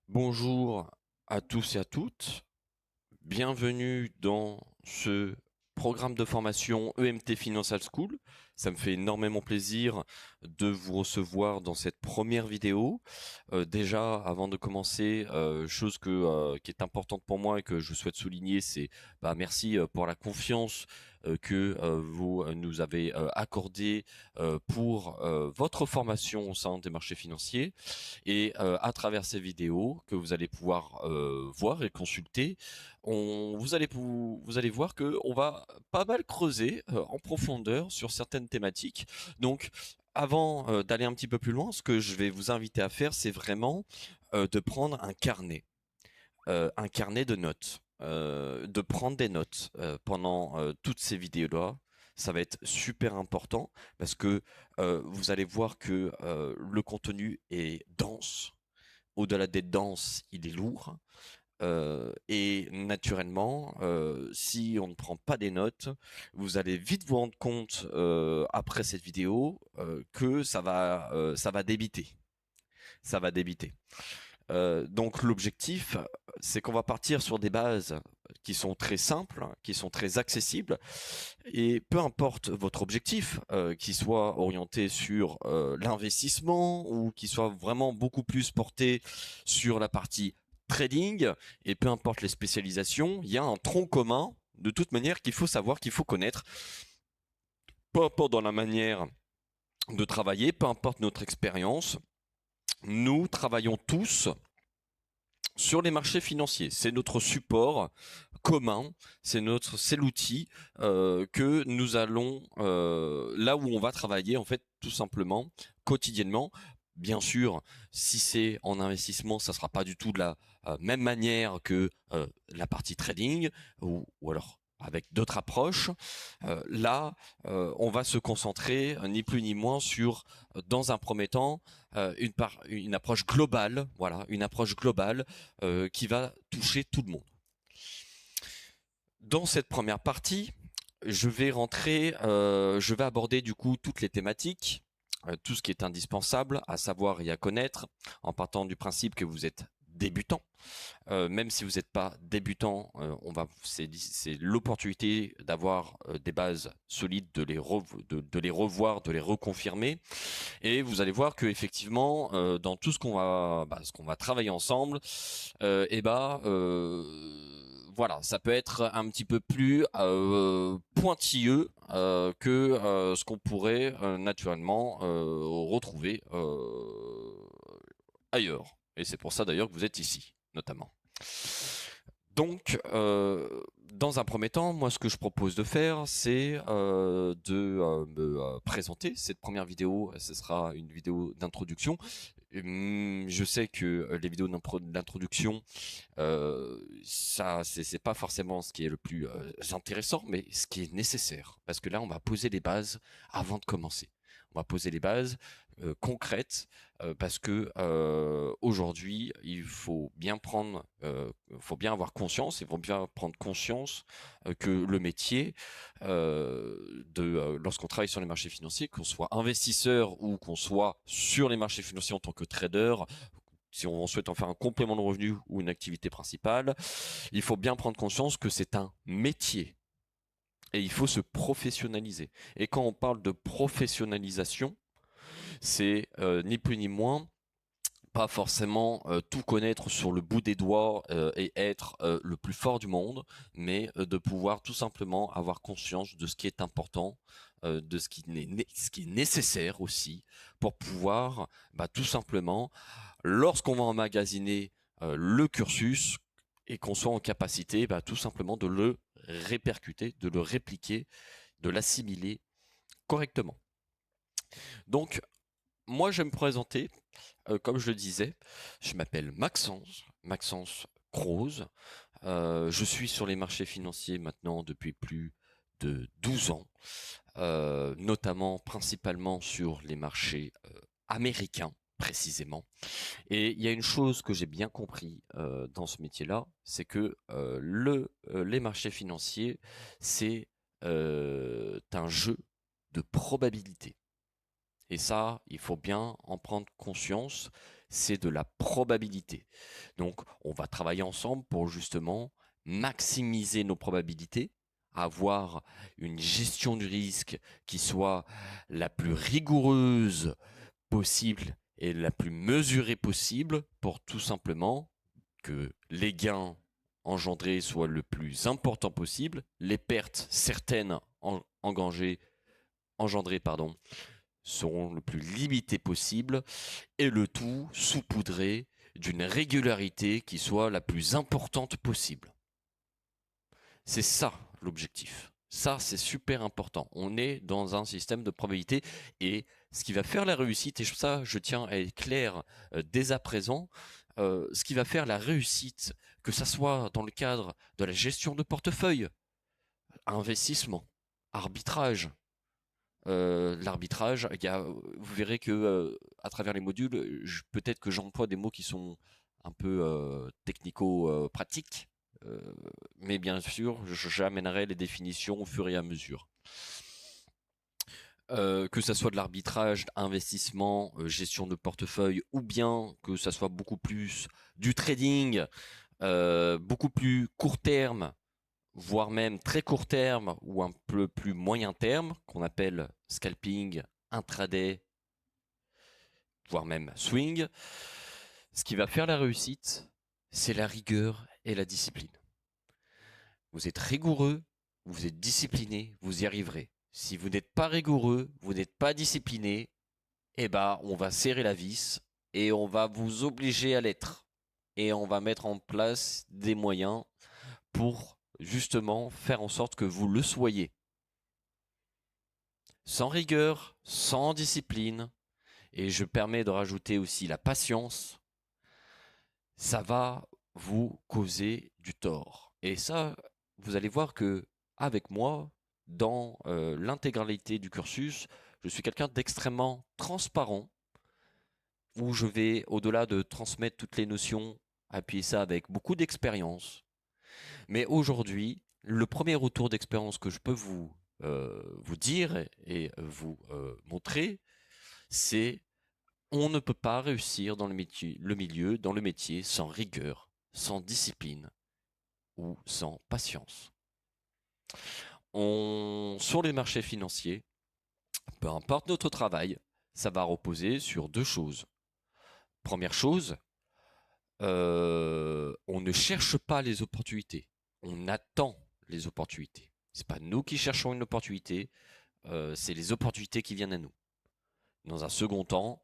Bonjour à tous et à toutes. Bienvenue dans ce programme de formation EMT Financial School. Ça me fait énormément plaisir de vous recevoir dans cette première vidéo. Déjà, avant de commencer, chose qui est importante pour moi et que je souhaite souligner, c'est merci pour la confiance que vous nous avez accordée pour votre formation au sein des marchés financiers. Et à travers ces vidéos que vous allez pouvoir voir et consulter, vous allez voir que on va pas mal creuser en profondeur sur certaines thématiques. Donc, avant d'aller un petit peu plus loin, ce que je vais vous inviter à faire, c'est vraiment de prendre un carnet de notes, de prendre des notes pendant toutes ces vidéos-là. Ça va être super important parce que vous allez voir que le contenu est dense. Au-delà d'être dense, il est lourd. Et naturellement, si on ne prend pas des notes, vous allez vite vous rendre compte après cette vidéo que ça va débiter. Ça va débiter. Donc l'objectif, c'est qu'on va partir sur des bases qui sont très simples, qui sont très accessibles, et peu importe votre objectif, qu'il soit orienté sur l'investissement ou qu'il soit vraiment beaucoup plus porté sur la partie trading, et peu importe les spécialisations, il y a un tronc commun de toute manière qu'il faut savoir, qu'il faut connaître, peu importe dans la manière de travailler, peu importe notre expérience, nous travaillons tous sur les marchés financiers. C'est notre support commun, c'est l'outil que nous allons là où on va travailler en fait tout simplement quotidiennement. Bien sûr, si c'est en investissement, ça sera pas du tout de la même manière que la partie trading ou alors avec d'autres approches. Là, on va se concentrer ni plus ni moins sur, dans un premier temps, une approche globale, voilà, une approche globale qui va toucher tout le monde. Dans cette première partie, je vais aborder du coup toutes les thématiques, tout ce qui est indispensable à savoir et à connaître, en partant du principe que vous êtes débutant. Même si vous n'êtes pas débutant, c'est l'opportunité d'avoir des bases solides, de les revoir, de les reconfirmer. Et vous allez voir que effectivement, dans tout ce qu'on va travailler ensemble, voilà, ça peut être un petit peu plus pointilleux que ce qu'on pourrait naturellement retrouver ailleurs. Et c'est pour ça d'ailleurs que vous êtes ici, notamment. Donc, dans un premier temps, moi, ce que je propose de faire, c'est de me présenter. Cette première vidéo, ce sera une vidéo d'introduction. Je sais que les vidéos d'introduction, ça, c'est pas forcément ce qui est le plus intéressant, mais ce qui est nécessaire, parce que là, on va poser les bases avant de commencer. On va poser les bases concrètes, parce que aujourd'hui, faut bien avoir conscience, il faut bien prendre conscience que le métier lorsqu'on travaille sur les marchés financiers, qu'on soit investisseur ou qu'on soit sur les marchés financiers en tant que trader, si on souhaite en faire un complément de revenu ou une activité principale, il faut bien prendre conscience que c'est un métier et il faut se professionnaliser. Et quand on parle de professionnalisation, c'est ni plus ni moins pas forcément tout connaître sur le bout des doigts et être le plus fort du monde, mais de pouvoir tout simplement avoir conscience de ce qui est important, de ce qui est nécessaire aussi pour pouvoir tout simplement, lorsqu'on va emmagasiner le cursus et qu'on soit en capacité tout simplement de le répercuter, de le répliquer, de l'assimiler correctement. Donc, moi, je vais me présenter, comme je le disais, je m'appelle Maxence Croze. Je suis sur les marchés financiers maintenant depuis plus de 12 ans, notamment principalement sur les marchés américains précisément. Et il y a une chose que j'ai bien compris dans ce métier-là, c'est que les marchés financiers, c'est un jeu de probabilité. Et ça, il faut bien en prendre conscience. c'est de la probabilité. Donc, on va travailler ensemble pour justement maximiser nos probabilités, avoir une gestion du risque qui soit la plus rigoureuse possible et la plus mesurée possible pour tout simplement que les gains engendrés soient le plus important possible, les pertes certaines engendrées seront le plus limitées possible et le tout saupoudré d'une régularité qui soit la plus importante possible. C'est ça l'objectif. Ça, c'est super important. On est dans un système de probabilité et ce qui va faire la réussite, et ça, je tiens à être clair dès à présent, ce qui va faire la réussite, que ça soit dans le cadre de la gestion de portefeuille, investissement, arbitrage. L'arbitrage, vous verrez que à travers les modules, peut-être que j'emploie des mots qui sont un peu technico-pratiques, mais bien sûr, j'amènerai les définitions au fur et à mesure. Que ça soit de l'arbitrage, investissement, gestion de portefeuille, ou bien que ça soit beaucoup plus du trading, beaucoup plus court terme, voire même très court terme ou un peu plus moyen terme, qu'on appelle scalping, intraday, voire même swing. Ce qui va faire la réussite, c'est la rigueur et la discipline. Vous êtes rigoureux, vous êtes discipliné, vous y arriverez. Si vous n'êtes pas rigoureux, vous n'êtes pas discipliné, eh ben, on va serrer la vis et on va vous obliger à l'être. Et on va mettre en place des moyens pour justement faire en sorte que vous le soyez. Sans rigueur, sans discipline, et je permets de rajouter aussi la patience, ça va vous causer du tort. Et ça, vous allez voir que avec moi, dans l'intégralité du cursus, je suis quelqu'un d'extrêmement transparent, où je vais, au-delà de transmettre toutes les notions, appuyer ça avec beaucoup d'expérience. Mais aujourd'hui, le premier retour d'expérience que je peux vous dire et vous montrer, c'est on ne peut pas réussir dans le métier sans rigueur, sans discipline ou sans patience. Sur les marchés financiers, peu importe notre travail, ça va reposer sur deux choses. Première chose, on ne cherche pas les opportunités, on attend les opportunités. C'est pas nous qui cherchons une opportunité, c'est les opportunités qui viennent à nous. Dans un second temps,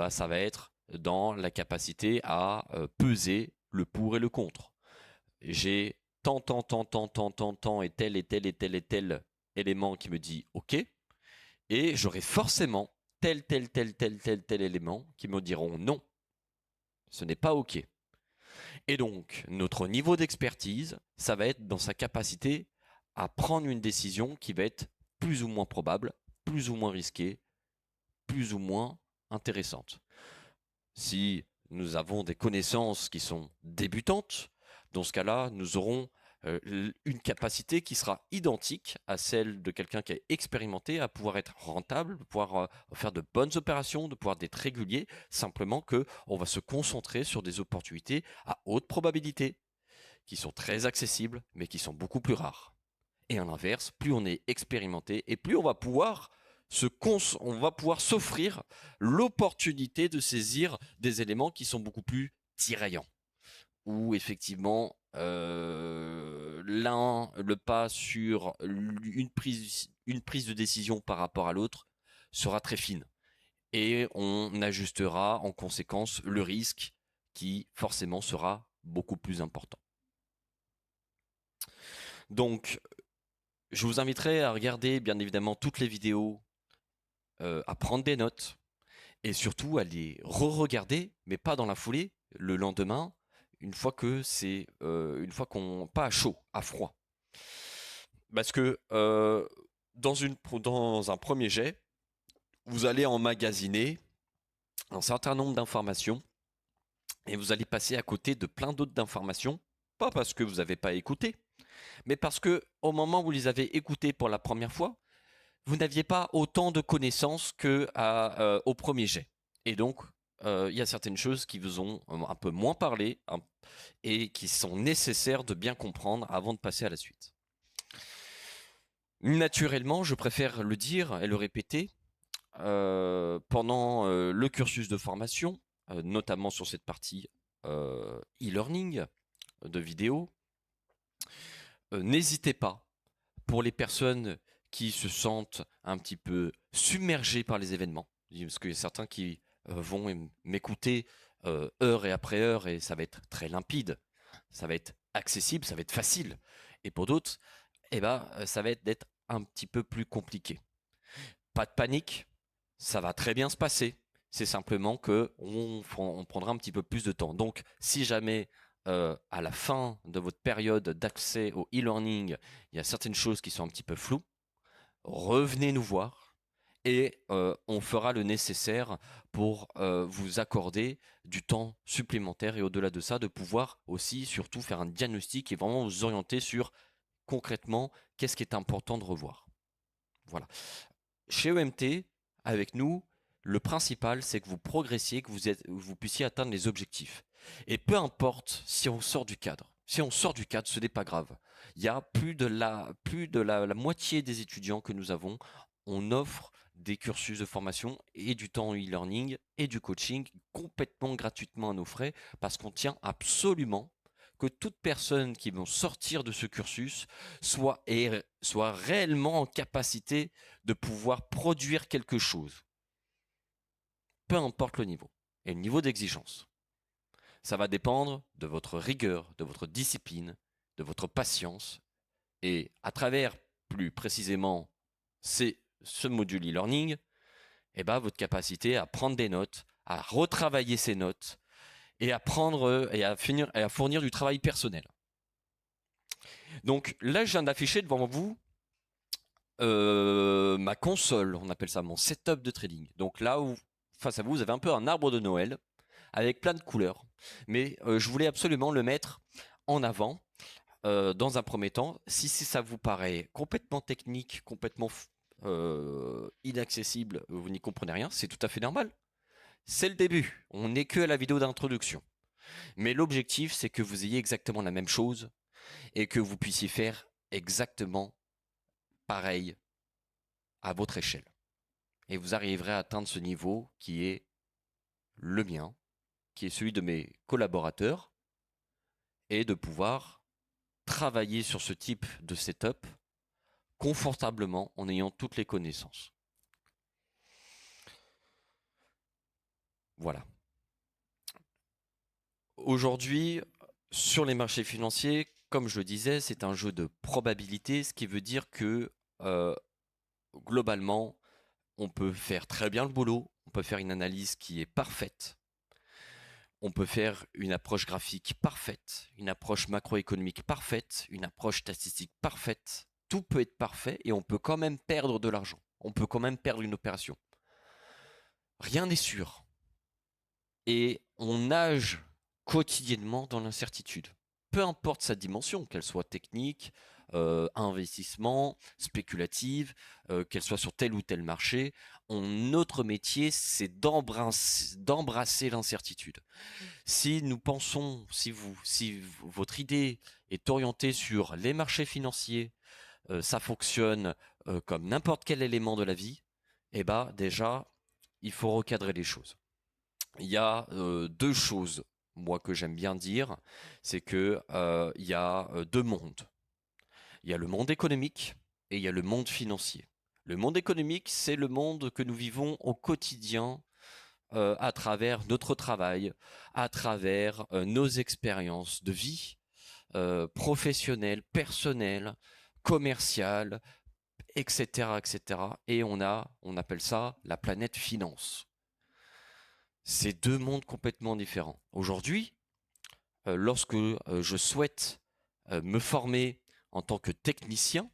ça va être dans la capacité à peser le pour et le contre. J'ai tant et tel élément qui me dit OK, et j'aurai forcément tel élément qui me diront non, ce n'est pas OK. Et donc, notre niveau d'expertise, ça va être dans sa capacité à prendre une décision qui va être plus ou moins probable, plus ou moins risquée, plus ou moins intéressante. Si nous avons des connaissances qui sont débutantes, dans ce cas-là, nous aurons une capacité qui sera identique à celle de quelqu'un qui est expérimenté, à pouvoir être rentable, de pouvoir faire de bonnes opérations, de pouvoir être régulier, simplement qu'on va se concentrer sur des opportunités à haute probabilité, qui sont très accessibles, mais qui sont beaucoup plus rares. Et à l'inverse, plus on est expérimenté et plus on va pouvoir s'offrir l'opportunité de saisir des éléments qui sont beaucoup plus tiraillants. Où effectivement, le pas sur une prise de décision par rapport à l'autre sera très fine. Et on ajustera en conséquence le risque qui forcément sera beaucoup plus important. Donc, je vous inviterai à regarder bien évidemment toutes les vidéos, à prendre des notes et surtout à les re-regarder, mais pas dans la foulée, le lendemain, une fois qu'on pas à chaud, à froid. Parce que dans un premier jet, vous allez emmagasiner un certain nombre d'informations et vous allez passer à côté de plein d'autres d'informations, pas parce que vous n'avez pas écouté, mais parce que au moment où vous les avez écoutées pour la première fois, vous n'aviez pas autant de connaissances que au premier jet. Et donc, il y a certaines choses qui vous ont un peu moins parlé et qui sont nécessaires de bien comprendre avant de passer à la suite. Naturellement, je préfère le dire et le répéter, pendant le cursus de formation, notamment sur cette partie e-learning de vidéo, n'hésitez pas, pour les personnes qui se sentent un petit peu submergées par les événements, parce qu'il y a certains qui vont m'écouter heure et après heure et ça va être très limpide, ça va être accessible, ça va être facile. Et pour d'autres, ça va être d'être un petit peu plus compliqué. Pas de panique, ça va très bien se passer. C'est simplement que on prendra un petit peu plus de temps. Donc, si jamais à la fin de votre période d'accès au e-learning, il y a certaines choses qui sont un petit peu floues, revenez nous voir et on fera le nécessaire pour vous accorder du temps supplémentaire et au-delà de ça, de pouvoir aussi surtout faire un diagnostic et vraiment vous orienter sur concrètement qu'est-ce qui est important de revoir. Voilà. Chez EMT, avec nous, le principal, c'est que vous progressiez, que vous puissiez atteindre les objectifs. Et peu importe si on sort du cadre. Si on sort du cadre, ce n'est pas grave. Il y a plus de la moitié des étudiants que nous avons. On offre des cursus de formation et du temps e-learning et du coaching complètement gratuitement à nos frais parce qu'on tient absolument que toute personne qui va sortir de ce cursus soit réellement en capacité de pouvoir produire quelque chose, peu importe le niveau et le niveau d'exigence. Ça va dépendre de votre rigueur, de votre discipline, de votre patience et à travers plus précisément ce module e-learning, votre capacité à prendre des notes, à retravailler ces notes et à fournir du travail personnel. Donc là, je viens d'afficher devant vous ma console, on appelle ça mon setup de trading. Donc là, face à vous, vous avez un peu un arbre de Noël avec plein de couleurs. Mais je voulais absolument le mettre en avant dans un premier temps. Si ça vous paraît complètement technique, complètement inaccessible, vous n'y comprenez rien, c'est tout à fait normal. C'est le début, on n'est que à la vidéo d'introduction. Mais l'objectif, c'est que vous ayez exactement la même chose et que vous puissiez faire exactement pareil à votre échelle. Et vous arriverez à atteindre ce niveau qui est le mien, qui est celui de mes collaborateurs, et de pouvoir travailler sur ce type de setup confortablement en ayant toutes les connaissances. Voilà. Aujourd'hui, sur les marchés financiers, comme je le disais, c'est un jeu de probabilité, ce qui veut dire que globalement, on peut faire très bien le boulot, on peut faire une analyse qui est parfaite, on peut faire une approche graphique parfaite, une approche macroéconomique parfaite, une approche statistique parfaite. Tout peut être parfait et on peut quand même perdre de l'argent. On peut quand même perdre une opération. Rien n'est sûr. Et on nage quotidiennement dans l'incertitude. Peu importe sa dimension, qu'elle soit technique, investissement, spéculative, qu'elle soit sur tel ou tel marché, notre métier, c'est d'embrasser l'incertitude. Si nous pensons, si votre idée est orientée sur les marchés financiers, ça fonctionne comme n'importe quel élément de la vie, déjà, il faut recadrer les choses. Il y a deux choses, moi, que j'aime bien dire, c'est que il y a deux mondes. Il y a le monde économique et il y a le monde financier. Le monde économique, c'est le monde que nous vivons au quotidien à travers notre travail, à travers nos expériences de vie professionnelles, personnelles, commerciales, etc., etc. Et on appelle ça la planète finance. C'est deux mondes complètement différents. Aujourd'hui, lorsque je souhaite me former en tant que technicien,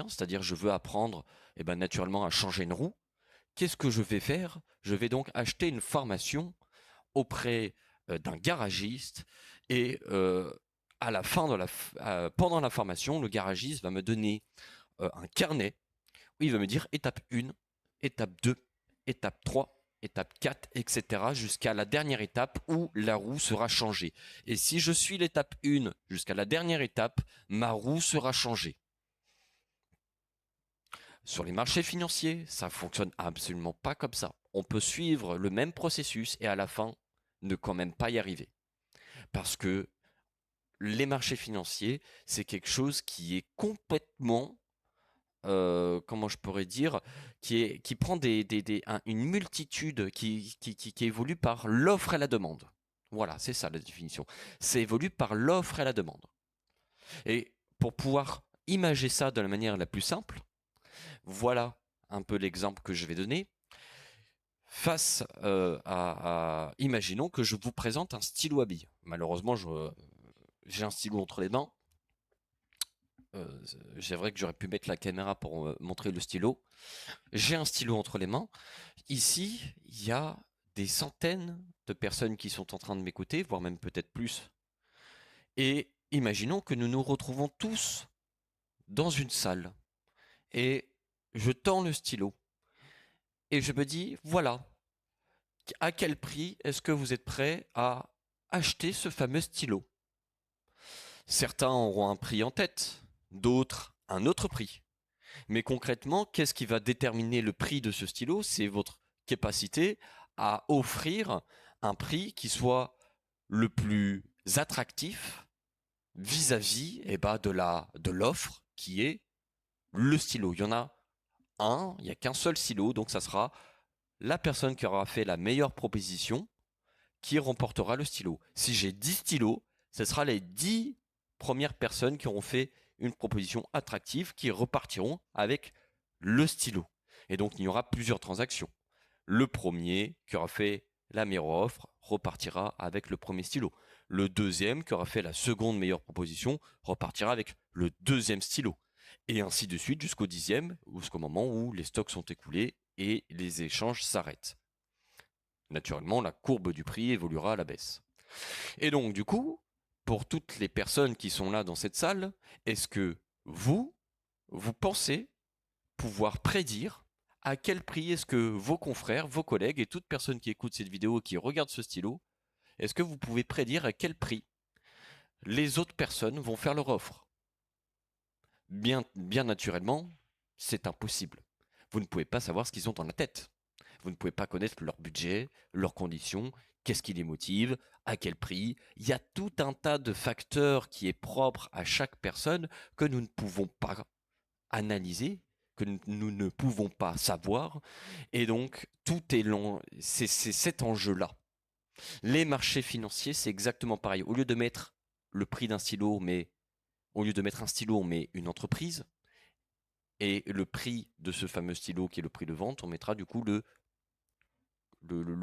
c'est-à-dire je veux apprendre naturellement à changer une roue, qu'est-ce que je vais faire? Je vais donc acheter une formation auprès d'un garagiste et à la fin pendant la formation, le garagiste va me donner un carnet où il va me dire étape 1, étape 2, étape 3, étape 4, etc. jusqu'à la dernière étape où la roue sera changée. Et si je suis l'étape 1 jusqu'à la dernière étape, ma roue sera changée. Sur les marchés financiers, ça fonctionne absolument pas comme ça. On peut suivre le même processus et à la fin ne quand même pas y arriver. Parce que les marchés financiers, c'est quelque chose qui est complètement, comment je pourrais dire, qui prend une multitude, qui évolue par l'offre et la demande. Voilà, c'est ça la définition. C'est évolue par l'offre et la demande. Et pour pouvoir imager ça de la manière la plus simple, voilà un peu l'exemple que je vais donner. Face imaginons que je vous présente un stylo à billes. Malheureusement, j'ai un stylo entre les mains. C'est vrai que j'aurais pu mettre la caméra pour montrer le stylo. J'ai un stylo entre les mains. Ici, il y a des centaines de personnes qui sont en train de m'écouter, voire même peut-être plus. Et imaginons que nous nous retrouvons tous dans une salle. Et je tends le stylo. Et je me dis, voilà, à quel prix est-ce que vous êtes prêts à acheter ce fameux stylo? Certains auront un prix en tête, d'autres un autre prix. Mais concrètement, qu'est-ce qui va déterminer le prix de ce stylo? C'est votre capacité à offrir un prix qui soit le plus attractif vis-à-vis de l'offre qui est le stylo. Il y en a un, il n'y a qu'un seul stylo, donc ça sera la personne qui aura fait la meilleure proposition qui remportera le stylo. Si j'ai 10 stylos, ce sera les 10 premières personnes qui auront fait une proposition attractive qui repartiront avec le stylo. Et donc, il y aura plusieurs transactions. Le premier qui aura fait la meilleure offre repartira avec le premier stylo. Le deuxième qui aura fait la seconde meilleure proposition repartira avec le deuxième stylo. Et ainsi de suite jusqu'au 10e, jusqu'au moment où les stocks sont écoulés et les échanges s'arrêtent. Naturellement, la courbe du prix évoluera à la baisse. Et donc, du coup, pour toutes les personnes qui sont là dans cette salle, est-ce que vous pensez pouvoir prédire à quel prix est-ce que vos confrères, vos collègues et toute personne qui écoute cette vidéo et qui regarde ce stylo, est-ce que vous pouvez prédire à quel prix les autres personnes vont faire leur offre? Bien naturellement, c'est impossible. Vous ne pouvez pas savoir ce qu'ils ont dans la tête. Vous ne pouvez pas connaître leur budget, leurs conditions, qu'est-ce qui les motive, à quel prix. Il y a tout un tas de facteurs qui est propre à chaque personne que nous ne pouvons pas analyser, que nous ne pouvons pas savoir. Et donc, tout est long. C'est cet enjeu-là. Les marchés financiers, c'est exactement pareil. Au lieu de mettre le prix d'un stylo, au lieu de mettre un stylo, on met une entreprise. Et le prix de ce fameux stylo, qui est le prix de vente, on mettra du coup le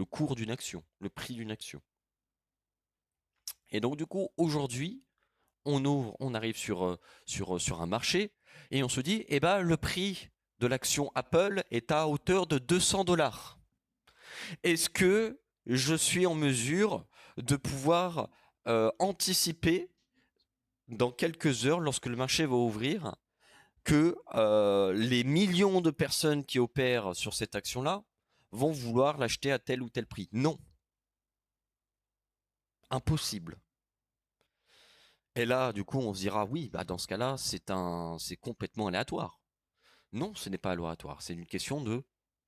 cours d'une action, le prix d'une action. Et donc du coup, aujourd'hui, on arrive sur un marché et on se dit, eh ben, le prix de l'action Apple est à hauteur de 200 $. Est-ce que je suis en mesure de pouvoir anticiper dans quelques heures, lorsque le marché va ouvrir, que les millions de personnes qui opèrent sur cette action-là vont vouloir l'acheter à tel ou tel prix? Non. Impossible. Et là, du coup, on se dira, oui, bah dans ce cas-là, c'est complètement aléatoire. Non, ce n'est pas aléatoire, c'est une question de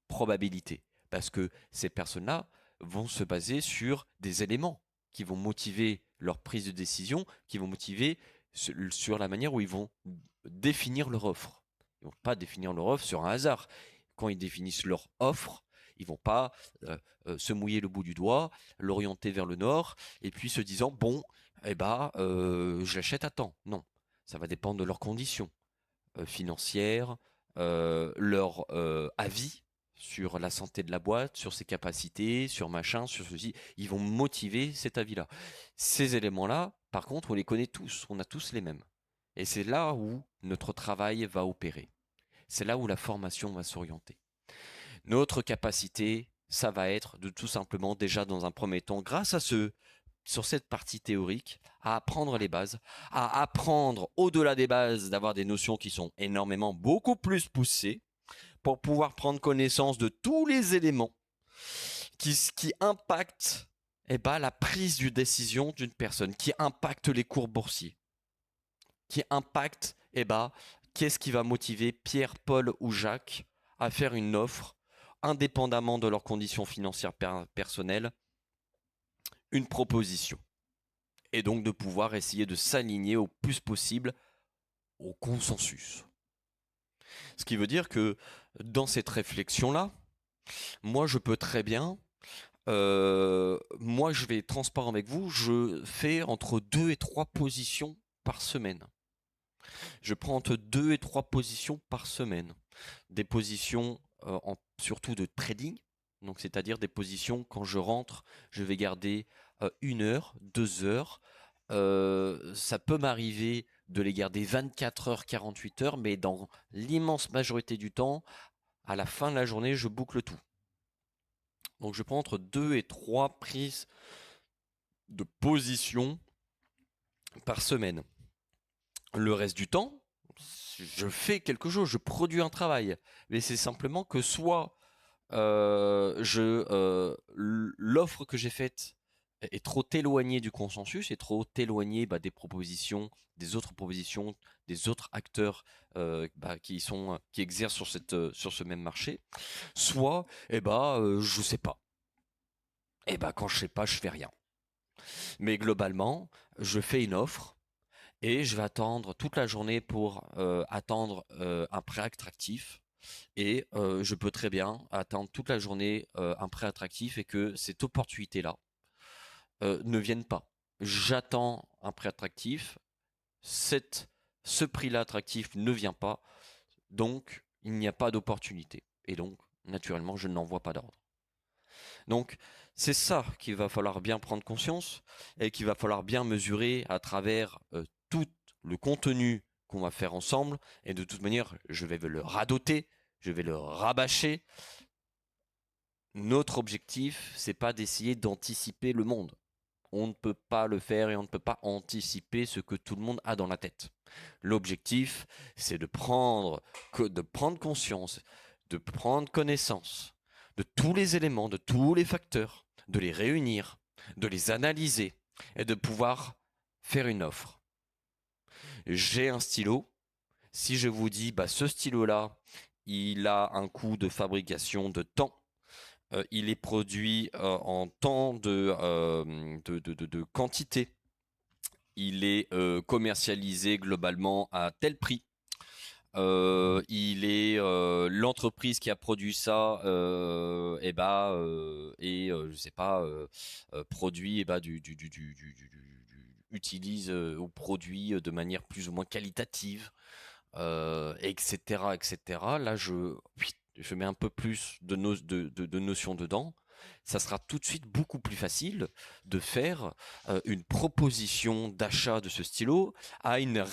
probabilité. Parce que ces personnes-là vont se baser sur des éléments qui vont motiver leur prise de décision, qui vont motiver sur la manière où ils vont définir leur offre. Ils ne vont pas définir leur offre sur un hasard. Quand ils définissent leur offre, ils ne vont pas se mouiller le bout du doigt, l'orienter vers le nord, et puis se disant, bon, eh ben, je l'achète à temps. Non, ça va dépendre de leurs conditions financières, leur avis sur la santé de la boîte, sur ses capacités, sur machin, sur ceci. Ils vont motiver cet avis-là. Ces éléments-là, par contre, on les connaît tous, on a tous les mêmes. Et c'est là où notre travail va opérer. C'est là où la formation va s'orienter. Notre capacité, ça va être de tout simplement déjà dans un premier temps, grâce à sur cette partie théorique, à apprendre les bases, à apprendre au-delà des bases, d'avoir des notions qui sont énormément, beaucoup plus poussées, pour pouvoir prendre connaissance de tous les éléments qui impacte la prise de décision d'une personne, qui impacte les cours boursiers, qui impacte qu'est-ce qui va motiver Pierre, Paul ou Jacques à faire une offre, indépendamment de leurs conditions financières personnelles, une proposition. Et donc de pouvoir essayer de s'aligner au plus possible au consensus. Ce qui veut dire que dans cette réflexion-là, moi je peux très bien, moi je vais être transparent avec vous, je fais entre 2 et 3 positions par semaine. Je prends entre 2 et 3 positions par semaine. Des positions surtout de trading, donc c'est-à-dire des positions quand je rentre, je vais garder 1 heure, 2 heures. Ça peut m'arriver de les garder 24 heures, 48 heures, mais dans l'immense majorité du temps, à la fin de la journée, je boucle tout. Donc je prends entre 2 et 3 prises de position par semaine. Le reste du temps, je fais quelque chose, je produis un travail. Mais c'est simplement que soit l'offre que j'ai faite est trop éloignée du consensus, est trop éloignée des propositions, des autres propositions, des autres acteurs qui exercent sur ce même marché. Soit, je sais pas. Quand je sais pas, je fais rien. Mais globalement, je fais une offre et je vais attendre toute la journée pour attendre un prêt attractif. Et je peux très bien attendre toute la journée un prêt attractif et que cette opportunité-là ne vienne pas. J'attends un prêt attractif, ce prix-là attractif ne vient pas, donc il n'y a pas d'opportunité. Et donc, naturellement, je n'envoie pas d'ordre. Donc, c'est ça qu'il va falloir bien prendre conscience et qu'il va falloir bien mesurer à travers tout le contenu qu'on va faire ensemble. Et de toute manière, je vais le radoter, je vais le rabâcher. Notre objectif, c'est pas d'essayer d'anticiper le monde. On ne peut pas le faire et on ne peut pas anticiper ce que tout le monde a dans la tête. L'objectif, c'est de prendre conscience, de prendre connaissance de tous les éléments, de tous les facteurs, de les réunir, de les analyser et de pouvoir faire une offre. J'ai un stylo. Si je vous dis, ce stylo-là, il a un coût de fabrication de temps. Il est produit en temps de quantité. Il est commercialisé globalement à tel prix. Il est l'entreprise qui a produit ça je sais pas produit utilise ou produit de manière plus ou moins qualitative, etc. Là je mets un peu plus de notions dedans. Ça sera tout de suite beaucoup plus facile de faire une proposition d'achat de ce stylo à une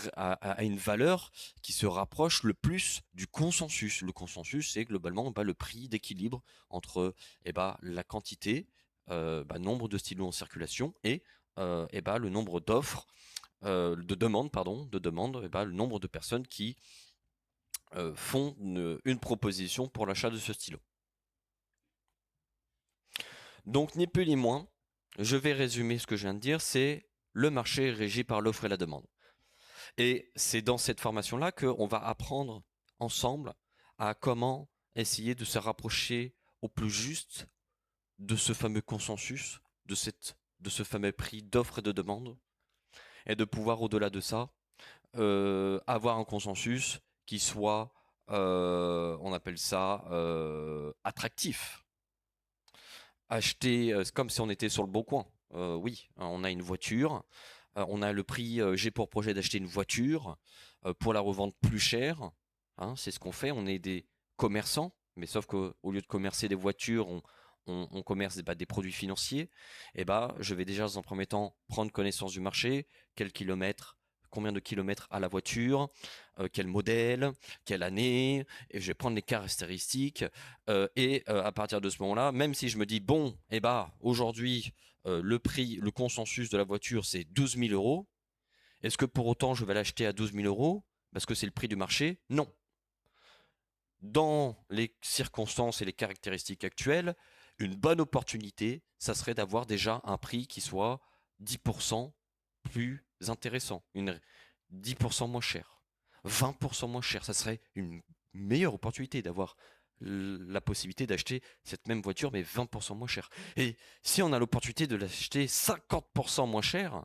valeur qui se rapproche le plus du consensus. Le consensus, c'est globalement le prix d'équilibre entre la quantité, nombre de stylos en circulation et le nombre d'offres, de demandes, le nombre de personnes qui font une proposition pour l'achat de ce stylo. Donc, ni plus ni moins, je vais résumer ce que je viens de dire, c'est le marché est régi par l'offre et la demande. Et c'est dans cette formation-là qu'on va apprendre ensemble à comment essayer de se rapprocher au plus juste de ce fameux consensus, de ce fameux prix d'offre et de demande, et de pouvoir au-delà de ça, avoir un consensus qui soit, on appelle ça, attractif. Acheter, comme si on était sur le bon coin. Oui, on a une voiture, on a le prix, j'ai pour projet d'acheter une voiture pour la revendre plus cher. Hein, c'est ce qu'on fait, on est des commerçants, mais sauf qu'au lieu de commercer des voitures, on commerce des produits financiers. Je vais déjà dans un premier temps prendre connaissance du marché, combien de kilomètres à la voiture, quel modèle, quelle année, et je vais prendre les caractéristiques, à partir de ce moment-là, même si je me dis, bon, aujourd'hui, le consensus de la voiture, c'est 12 000 euros, est-ce que pour autant je vais l'acheter à 12 000 euros parce que c'est le prix du marché? Non. Dans les circonstances et les caractéristiques actuelles, Une bonne opportunité, ça serait d'avoir déjà un prix qui soit 10% plus intéressant, 10% moins cher, 20% moins cher. Ça serait une meilleure opportunité d'avoir la possibilité d'acheter cette même voiture, mais 20% moins cher. Et si on a l'opportunité de l'acheter 50% moins cher,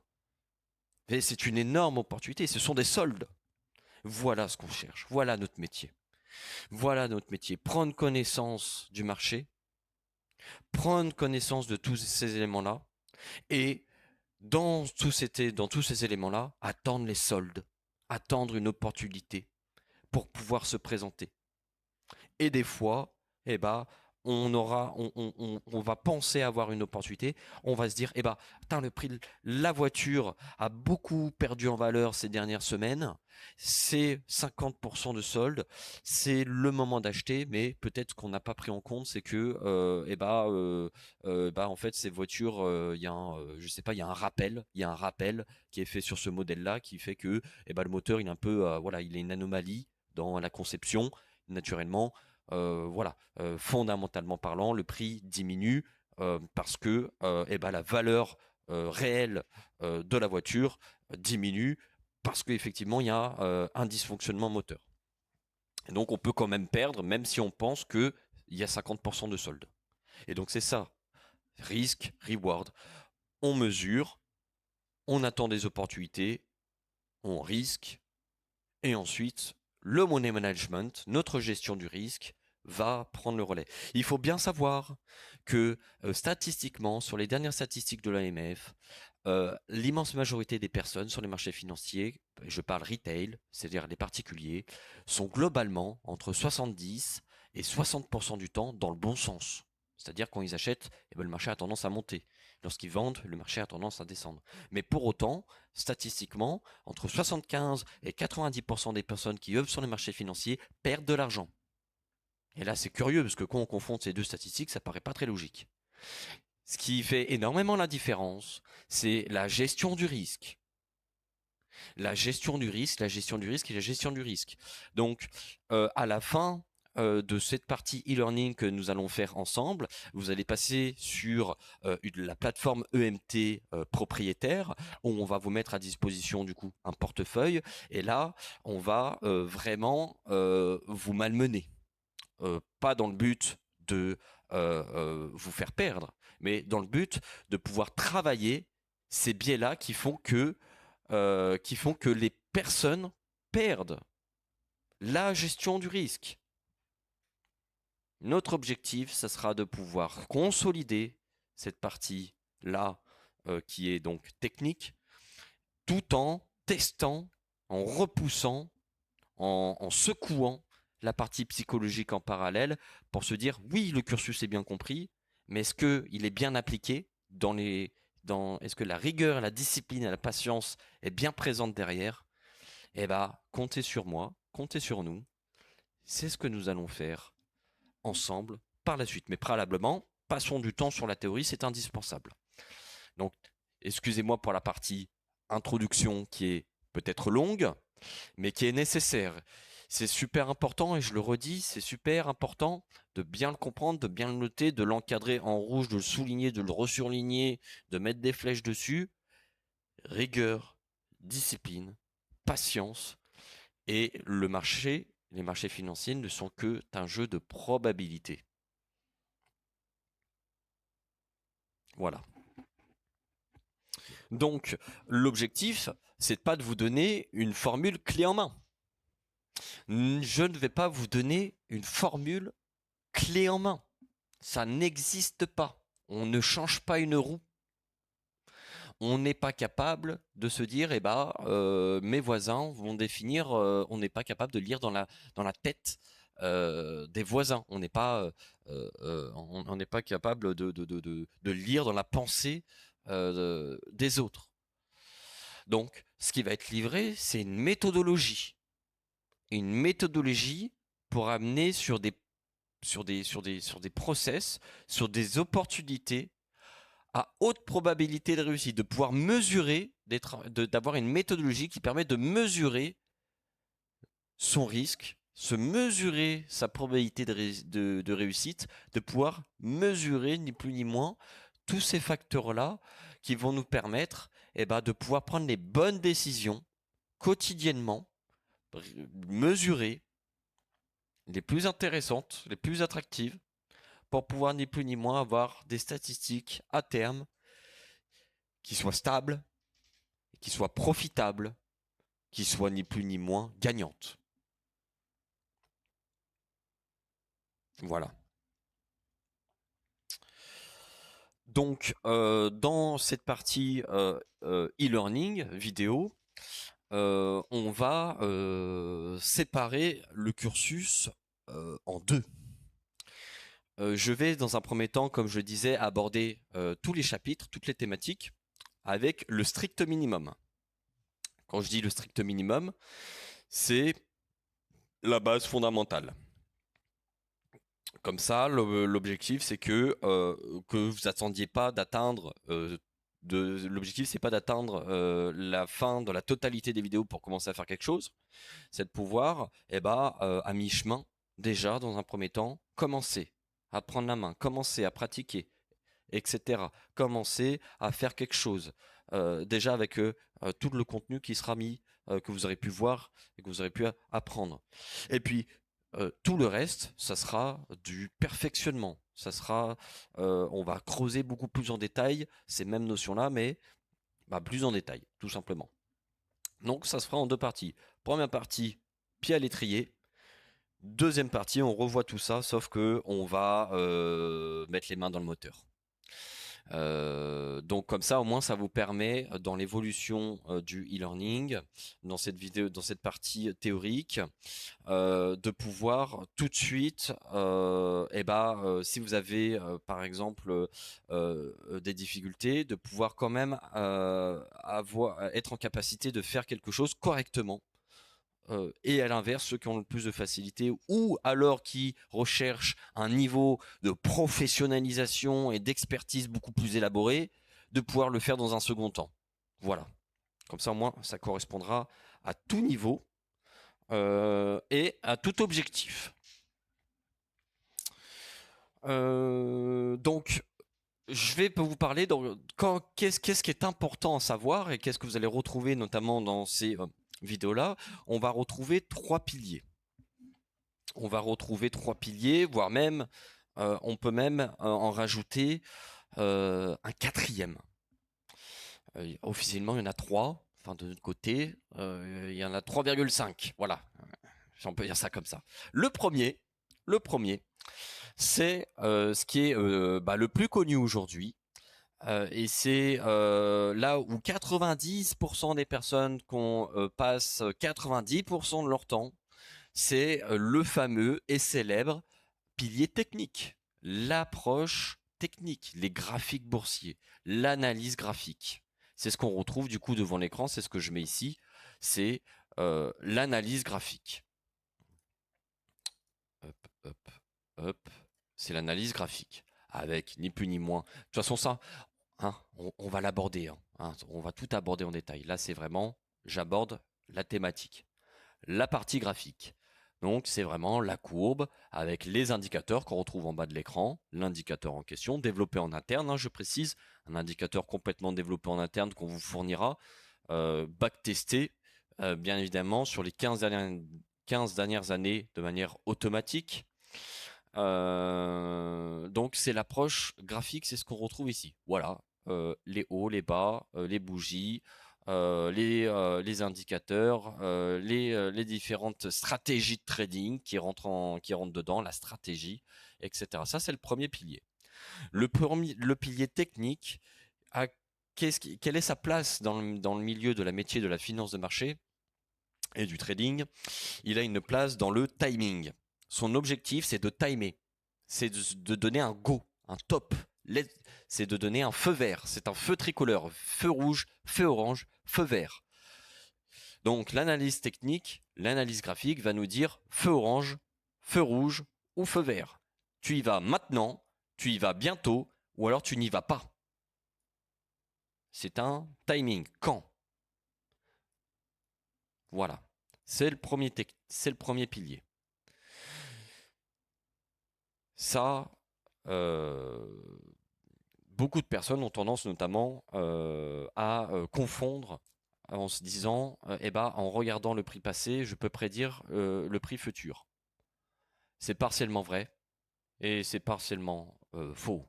c'est une énorme opportunité. Ce sont des soldes. Voilà ce qu'on cherche. Voilà notre métier. Voilà notre métier. Prendre connaissance du marché, prendre connaissance de tous ces éléments-là et dans tous ces éléments-là, attendre les soldes, attendre une opportunité pour pouvoir se présenter. Et des fois, eh ben, on va penser avoir une opportunité, on va se dire, le prix de la voiture a beaucoup perdu en valeur ces dernières semaines, c'est 50% de solde, c'est le moment d'acheter, mais peut-être qu'on n'a pas pris en compte, c'est que, en fait, ces voitures, je sais pas, il y a un rappel qui est fait sur ce modèle-là, qui fait que, le moteur, il est un peu, il est une anomalie dans la conception, naturellement. Fondamentalement parlant, le prix diminue parce que la valeur réelle de la voiture diminue parce qu'effectivement il y a un dysfonctionnement moteur. Et donc on peut quand même perdre même si on pense qu'il y a 50% de solde. Et donc c'est ça, risque, reward. On mesure, on attend des opportunités, on risque, et ensuite le money management, notre gestion du risque, va prendre le relais. Il faut bien savoir que statistiquement, sur les dernières statistiques de l'AMF, l'immense majorité des personnes sur les marchés financiers, je parle retail, c'est-à-dire les particuliers, sont globalement entre 70 et 60% du temps dans le bon sens. C'est-à-dire quand ils achètent, le marché a tendance à monter. Lorsqu'ils vendent, le marché a tendance à descendre. Mais pour autant, statistiquement, entre 75 et 90% des personnes qui œuvrent sur les marchés financiers perdent de l'argent. Et là, c'est curieux parce que quand on confronte ces deux statistiques, ça paraît pas très logique. Ce qui fait énormément la différence, c'est la gestion du risque. La gestion du risque, la gestion du risque et la gestion du risque. Donc, à la fin de cette partie e-learning que nous allons faire ensemble, vous allez passer sur la plateforme EMT propriétaire où on va vous mettre à disposition du coup un portefeuille et là, on va vraiment vous malmener. Pas dans le but de vous faire perdre, mais dans le but de pouvoir travailler ces biais-là qui font que les personnes perdent la gestion du risque. Notre objectif, ça sera de pouvoir consolider cette partie-là qui est donc technique, tout en testant, en repoussant, en secouant la partie psychologique en parallèle pour se dire oui, le cursus est bien compris, mais est-ce qu'il est bien appliqué est-ce que la rigueur, la discipline et la patience est bien présente derrière? Comptez sur moi, comptez sur nous. C'est ce que nous allons faire ensemble par la suite. Mais préalablement, passons du temps sur la théorie, c'est indispensable. Donc, excusez-moi pour la partie introduction qui est peut-être longue, mais qui est nécessaire. C'est super important et je le redis, c'est super important de bien le comprendre, de bien le noter, de l'encadrer en rouge, de le souligner, de le resurligner, de mettre des flèches dessus. Rigueur, discipline, patience et les marchés financiers ne sont qu'un jeu de probabilité. Voilà. Donc, l'objectif, c'est pas de vous donner une formule clé en main. Je ne vais pas vous donner une formule clé en main. Ça n'existe pas. On ne change pas une roue. On n'est pas capable de se dire, mes voisins vont définir, on n'est pas capable de lire dans la tête des voisins. On n'est pas, on n'est pas capable de lire dans la pensée des autres. Donc, ce qui va être livré, c'est une méthodologie. Une méthodologie pour amener sur des process, sur des opportunités à haute probabilité de réussite, de pouvoir mesurer, d'avoir une méthodologie qui permet de mesurer son risque se mesurer sa probabilité de réussite, de pouvoir mesurer ni plus ni moins tous ces facteurs-là qui vont nous permettre de pouvoir prendre les bonnes décisions quotidiennement, mesurées, les plus intéressantes, les plus attractives, pour pouvoir ni plus ni moins avoir des statistiques à terme qui soient stables, qui soient profitables, qui soient ni plus ni moins gagnantes. Voilà. Donc, dans cette partie e-learning vidéo, on va séparer le cursus en deux. Je vais, dans un premier temps, comme je disais, aborder tous les chapitres, toutes les thématiques, avec le strict minimum. Quand je dis le strict minimum, c'est la base fondamentale. Comme ça, l'objectif, c'est que vous attendiez pas d'atteindre l'objectif, c'est pas d'atteindre la fin de la totalité des vidéos pour commencer à faire quelque chose. C'est de pouvoir, à mi-chemin, déjà, dans un premier temps, commencer à prendre la main, commencer à pratiquer, etc. Commencer à faire quelque chose. Déjà avec tout le contenu qui sera mis, que vous aurez pu voir et que vous aurez pu apprendre. Et puis, tout le reste, ça sera du perfectionnement. Ça sera, on va creuser beaucoup plus en détail ces mêmes notions-là, mais plus en détail, tout simplement. Donc, ça se fera en deux parties. Première partie, pied à l'étrier. Deuxième partie, on revoit tout ça, sauf que on va mettre les mains dans le moteur. Donc comme ça, au moins, ça vous permet dans l'évolution du e-learning, dans cette vidéo, dans cette partie théorique, de pouvoir tout de suite, si vous avez par exemple des difficultés, de pouvoir quand même être en capacité de faire quelque chose correctement. Et à l'inverse, ceux qui ont le plus de facilité ou alors qui recherchent un niveau de professionnalisation et d'expertise beaucoup plus élaboré, de pouvoir le faire dans un second temps. Voilà. Comme ça, au moins, ça correspondra à tout niveau et à tout objectif. Donc, je vais vous parler qu'est-ce qui est important à savoir et qu'est-ce que vous allez retrouver notamment dans ces vidéos-là. On va retrouver trois piliers. Voire même, on peut même en rajouter un quatrième. Officiellement, il y en a trois. Enfin, de notre côté, il y en a 3,5. Voilà, si on peut dire ça comme ça. Le premier, c'est ce qui est le plus connu aujourd'hui. Et c'est là où 90% des personnes passent 90% de leur temps, c'est le fameux et célèbre pilier technique, l'approche technique, les graphiques boursiers, l'analyse graphique. C'est ce qu'on retrouve du coup devant l'écran, c'est ce que je mets ici, c'est l'analyse graphique. Hop, hop, hop, c'est l'analyse graphique, avec ni plus ni moins. De toute façon, ça, on va l'aborder, on va tout aborder en détail. Là, c'est vraiment, j'aborde la thématique, la partie graphique. Donc c'est vraiment la courbe avec les indicateurs qu'on retrouve en bas de l'écran, l'indicateur en question, développé en interne, je précise, un indicateur complètement développé en interne qu'on vous fournira, backtesté, bien évidemment, sur les 15 dernières années de manière automatique. Donc c'est l'approche graphique, c'est ce qu'on retrouve ici. Voilà, les hauts, les bas, les bougies, les indicateurs, les différentes stratégies de trading qui rentrent dedans, la stratégie, etc. Ça, c'est le premier pilier. Le pilier technique, quelle est sa place dans le milieu de la métier de la finance de marché et du trading? Il a une place dans le timing. Son objectif, c'est de timer, c'est de donner un go, un top. C'est de donner un feu vert, c'est un feu tricolore, feu rouge, feu orange, feu vert. Donc l'analyse technique, l'analyse graphique va nous dire feu orange, feu rouge ou feu vert. Tu y vas maintenant, tu y vas bientôt, ou alors tu n'y vas pas. C'est un timing. Quand? Voilà. C'est le premier pilier. Ça, beaucoup de personnes ont tendance notamment à confondre en se disant, eh ben, en regardant le prix passé, je peux prédire le prix futur. C'est partiellement vrai et c'est partiellement faux.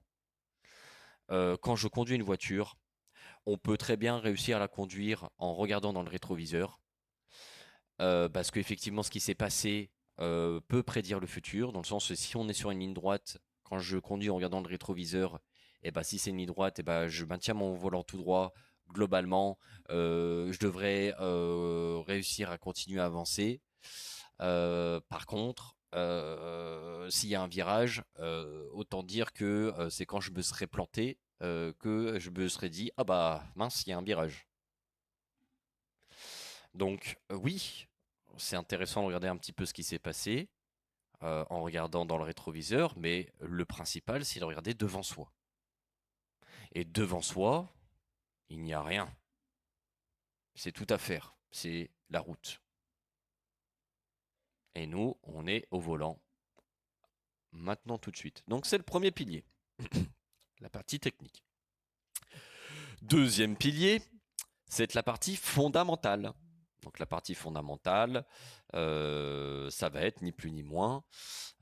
Quand je conduis une voiture, on peut très bien réussir à la conduire en regardant dans le rétroviseur, parce qu'effectivement, ce qui s'est passé peut prédire le futur, dans le sens que si on est sur une ligne droite, quand je conduis en regardant le rétroviseur, et ben si c'est une ligne droite, et ben je maintiens mon volant tout droit. Globalement, je devrais réussir à continuer à avancer. Par contre, s'il y a un virage, autant dire que c'est quand je me serais planté que je me serais dit ah bah mince, il y a un virage. Donc oui, c'est intéressant de regarder un petit peu ce qui s'est passé en regardant dans le rétroviseur, mais le principal, c'est de regarder devant soi. Et devant soi, il n'y a rien. C'est tout à faire. C'est la route. Et nous, on est au volant. Maintenant, tout de suite. Donc, c'est le premier pilier. La partie technique. Deuxième pilier, c'est la partie fondamentale. Donc, la partie fondamentale, ça va être ni plus ni moins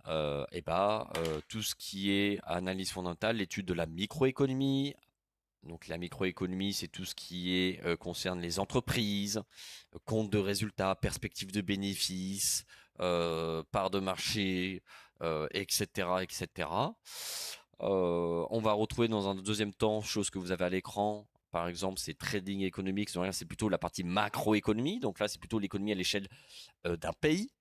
tout ce qui est analyse fondamentale, l'étude de la microéconomie. Donc la microéconomie, c'est tout ce qui est concerne les entreprises, compte de résultats, perspectives de bénéfices, part de marché, etc., etc. On va retrouver dans un deuxième temps, chose que vous avez à l'écran, par exemple, c'est trading économique, c'est plutôt la partie macroéconomie. Donc là, c'est plutôt l'économie à l'échelle d'un pays.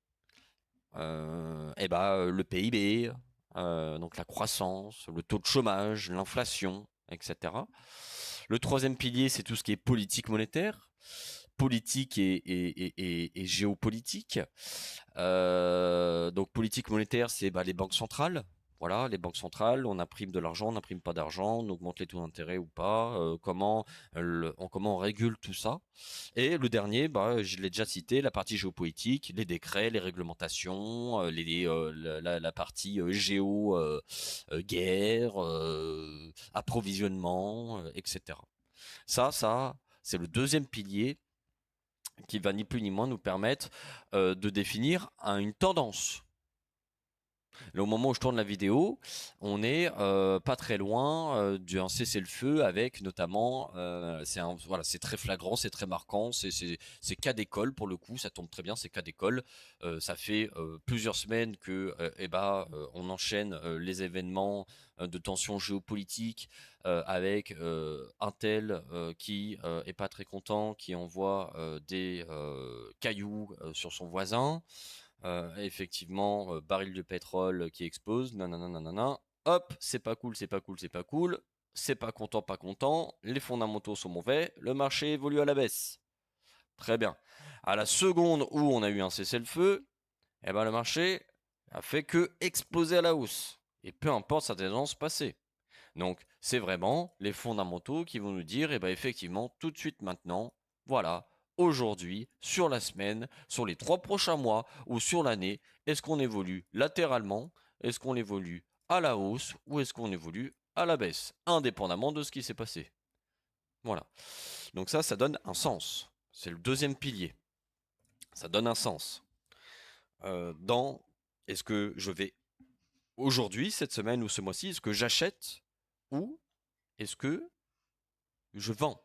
Le PIB, donc la croissance, le taux de chômage, l'inflation, etc. Le troisième pilier, c'est tout ce qui est politique monétaire, politique et géopolitique. Donc politique monétaire, c'est les banques centrales. Voilà, les banques centrales, on imprime de l'argent, on n'imprime pas d'argent, on augmente les taux d'intérêt ou pas, comment on régule tout ça. Et le dernier, je l'ai déjà cité, la partie géopolitique, les décrets, les réglementations, la partie géo, guerre, approvisionnement, etc. Ça, c'est le deuxième pilier qui va ni plus ni moins nous permettre de définir une tendance. Là, au moment où je tourne la vidéo, on est pas très loin d'un cessez-le-feu avec notamment, c'est très flagrant, c'est très marquant, c'est cas d'école pour le coup, ça tombe très bien, c'est cas d'école. Ça fait plusieurs semaines que on enchaîne les événements de tension géopolitique avec un tel qui est pas très content, qui envoie des cailloux sur son voisin. Effectivement, baril de pétrole qui explose, nanana, nanana. Hop, c'est pas cool, c'est pas cool, c'est pas cool. C'est pas content, pas content. Les fondamentaux sont mauvais. Le marché évolue à la baisse. Très bien. À la seconde où on a eu un cessez-le-feu, le marché a fait que exploser à la hausse. Et peu importe sa tendance passée. Donc, c'est vraiment les fondamentaux qui vont nous dire, effectivement, tout de suite maintenant, voilà, aujourd'hui, sur la semaine, sur les 3 prochains mois ou sur l'année, est-ce qu'on évolue latéralement, est-ce qu'on évolue à la hausse ou est-ce qu'on évolue à la baisse, indépendamment de ce qui s'est passé. Voilà. Donc ça donne un sens. C'est le deuxième pilier. Ça donne un sens. Dans est-ce que je vais aujourd'hui, cette semaine ou ce mois-ci, est-ce que j'achète ou est-ce que je vends?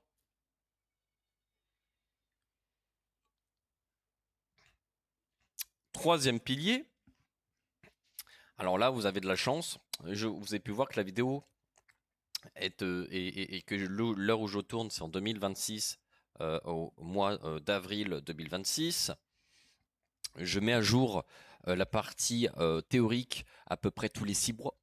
Troisième pilier. Alors là, vous avez de la chance. Vous avez pu voir que la vidéo et que l'heure où je tourne, c'est en 2026, au mois d'avril 2026. Je mets à jour la partie théorique à peu près tous les 6 mois.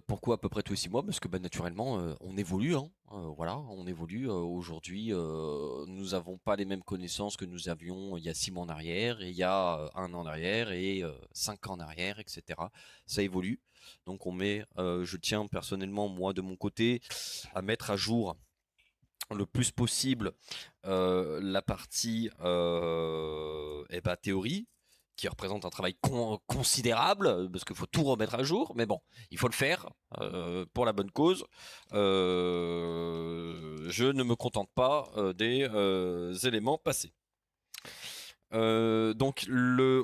Pourquoi à peu près tous les 6 mois? Parce que naturellement, on évolue. Hein. Voilà, on évolue. Aujourd'hui, nous n'avons pas les mêmes connaissances que nous avions il y a 6 mois en arrière, et il y a 1 an en arrière, et 5 ans en arrière, etc. Ça évolue. Donc je tiens personnellement, moi, de mon côté, à mettre à jour le plus possible la partie théorie, qui représente un travail considérable, parce qu'il faut tout remettre à jour, mais bon, il faut le faire pour la bonne cause. Je ne me contente pas des éléments passés. Donc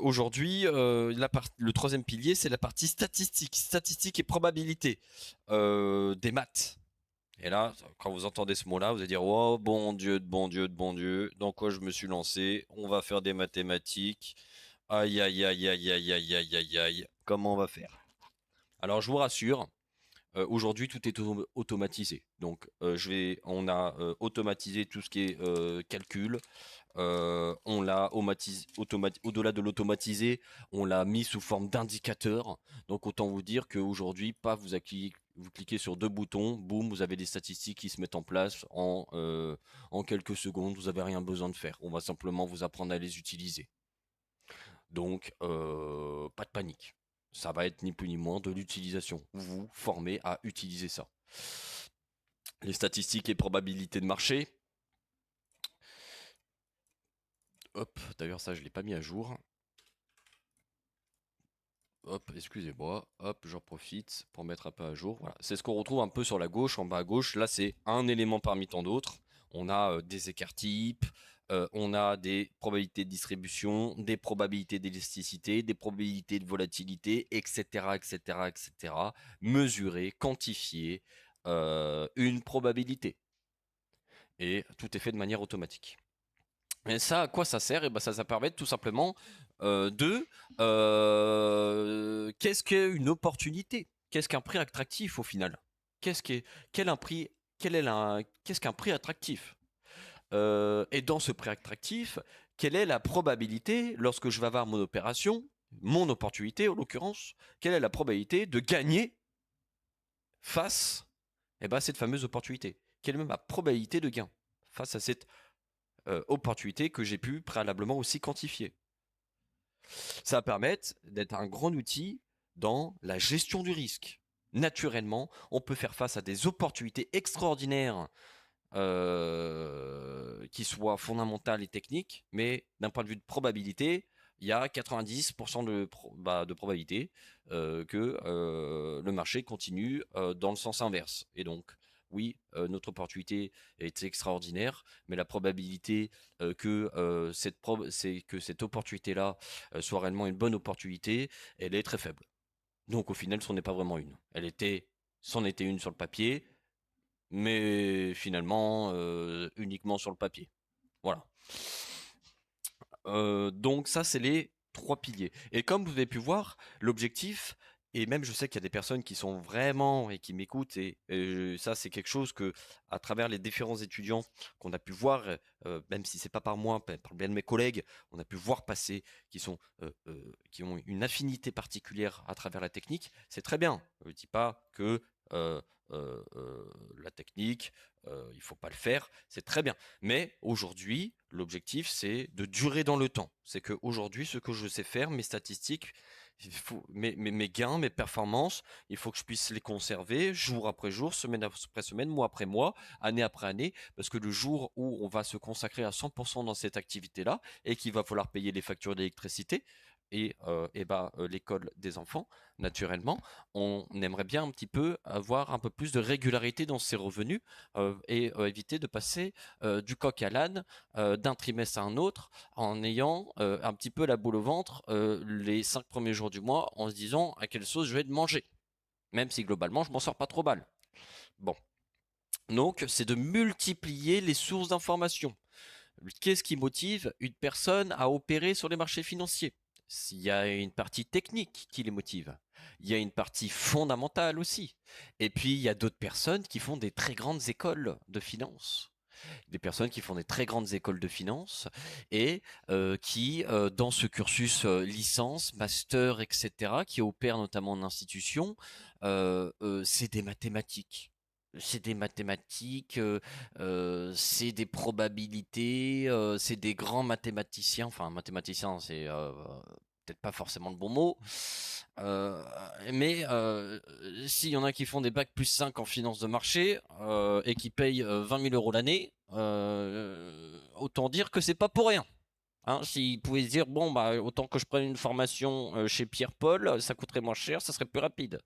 aujourd'hui, le troisième pilier, c'est la partie statistique et probabilité des maths. Et là, quand vous entendez ce mot-là, vous allez dire oh bon Dieu, de bon Dieu, de bon Dieu, dans quoi je me suis lancé? On va faire des mathématiques. Aïe aïe aïe aïe aïe aïe aïe aïe aïe. Comment on va faire? Alors je vous rassure, aujourd'hui tout est automatisé. Donc on a automatisé tout ce qui est calcul. On l'a au-delà de l'automatiser, on l'a mis sous forme d'indicateur. Donc autant vous dire qu'aujourd'hui, vous cliquez sur deux boutons, boum, vous avez des statistiques qui se mettent en place en quelques secondes. Vous n'avez rien besoin de faire. On va simplement vous apprendre à les utiliser. Donc pas de panique. Ça va être ni plus ni moins de l'utilisation. Vous vous formez à utiliser ça. Les statistiques et probabilités de marché. Hop, d'ailleurs ça je l'ai pas mis à jour. Hop, excusez-moi, hop, j'en profite pour mettre un peu à jour. Voilà, c'est ce qu'on retrouve un peu sur la gauche, en bas à gauche. Là, c'est un élément parmi tant d'autres. On a des écarts types, on a des probabilités de distribution, des probabilités d'élasticité, des probabilités de volatilité, etc., etc., etc. Mesurer, quantifier une probabilité. Et tout est fait de manière automatique. Et ça, à quoi ça sert? Et ben ça permet tout simplement qu'est-ce qu'une opportunité? Qu'est-ce qu'un prix attractif au final? Qu'est-ce qu'un prix attractif? Et dans ce prix attractif, quelle est la probabilité lorsque je vais avoir mon opération, mon opportunité en l'occurrence, quelle est la probabilité de gagner face à cette fameuse opportunité? Quelle est ma probabilité de gain face à cette opportunité que j'ai pu préalablement aussi quantifier? Ça va permettre d'être un grand outil dans la gestion du risque. Naturellement, on peut faire face à des opportunités extraordinaires qui soient fondamentales et techniques, mais d'un point de vue de probabilité, il y a 90% de probabilité que le marché continue dans le sens inverse. Et donc, oui, notre opportunité est extraordinaire, mais la probabilité que cette opportunité-là soit réellement une bonne opportunité, elle est très faible. Donc au final, ce n'est pas vraiment une. C'en était une sur le papier, mais finalement uniquement sur le papier. Voilà. Donc ça, c'est les 3 piliers. Et comme vous avez pu voir, l'objectif, et même je sais qu'il y a des personnes qui sont vraiment et qui m'écoutent, et ça c'est quelque chose que, à travers les différents étudiants qu'on a pu voir, même si c'est pas par moi, par le bien de mes collègues, on a pu voir passer, qui ont une affinité particulière à travers la technique, c'est très bien. Je ne dis pas que la technique, il faut pas le faire, c'est très bien. Mais aujourd'hui, l'objectif, c'est de durer dans le temps. C'est qu'aujourd'hui, ce que je sais faire, mes statistiques, mes gains, mes performances, il faut que je puisse les conserver jour après jour, semaine après semaine, mois après mois, année après année, parce que le jour où on va se consacrer à 100% dans cette activité-là et qu'il va falloir payer les factures d'électricité et l'école des enfants, naturellement, on aimerait bien un petit peu avoir un peu plus de régularité dans ses revenus et éviter de passer du coq à l'âne d'un trimestre à un autre en ayant un petit peu la boule au ventre les 5 premiers jours du mois en se disant à quelle sauce je vais manger. Même si globalement je m'en sors pas trop mal. Bon. Donc c'est de multiplier les sources d'informations. Qu'est-ce qui motive une personne à opérer sur les marchés financiers? Il y a une partie technique qui les motive. Il y a une partie fondamentale aussi. Et puis, il y a d'autres personnes qui font des très grandes écoles de finance. Des personnes qui font des très grandes écoles de finance et qui, dans ce cursus licence, master, etc., qui opèrent notamment en institution, c'est des mathématiques. C'est des mathématiques, c'est des probabilités, c'est des grands mathématiciens. Enfin, mathématicien, c'est peut-être pas forcément le bon mot. Mais s'il y en a qui font des bacs plus 5 en finance de marché et qui payent 20 000 € l'année, autant dire que c'est pas pour rien. Hein, s'ils pouvaient se dire, bon, bah, autant que je prenne une formation chez Pierre-Paul, ça coûterait moins cher, ça serait plus rapide.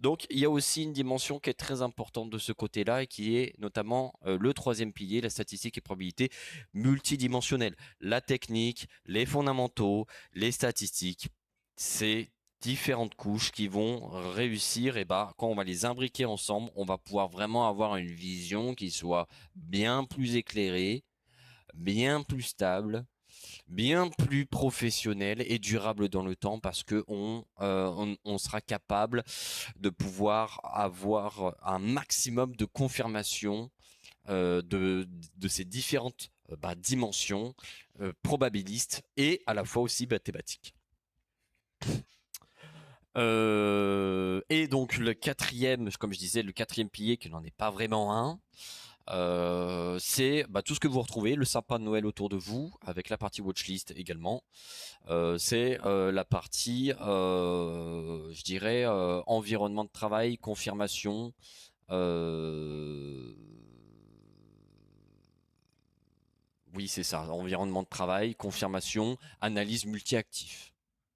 Donc, il y a aussi une dimension qui est très importante de ce côté-là et qui est notamment le troisième pilier, la statistique et probabilité multidimensionnelle. La technique, les fondamentaux, les statistiques, c'est différentes couches qui vont réussir et bah quand on va les imbriquer ensemble, on va pouvoir vraiment avoir une vision qui soit bien plus éclairée, bien plus stable, bien plus professionnel et durable dans le temps parce que on sera capable de pouvoir avoir un maximum de confirmation de ces différentes dimensions probabilistes et à la fois aussi mathématiques. Et donc le quatrième, comme je disais, le quatrième pilier, qui n'en est pas vraiment un, c'est tout ce que vous retrouvez, le sapin de Noël autour de vous, avec la partie watchlist également. C'est la partie, je dirais, environnement de travail, confirmation. Oui, c'est ça, environnement de travail, confirmation, analyse multi-actif.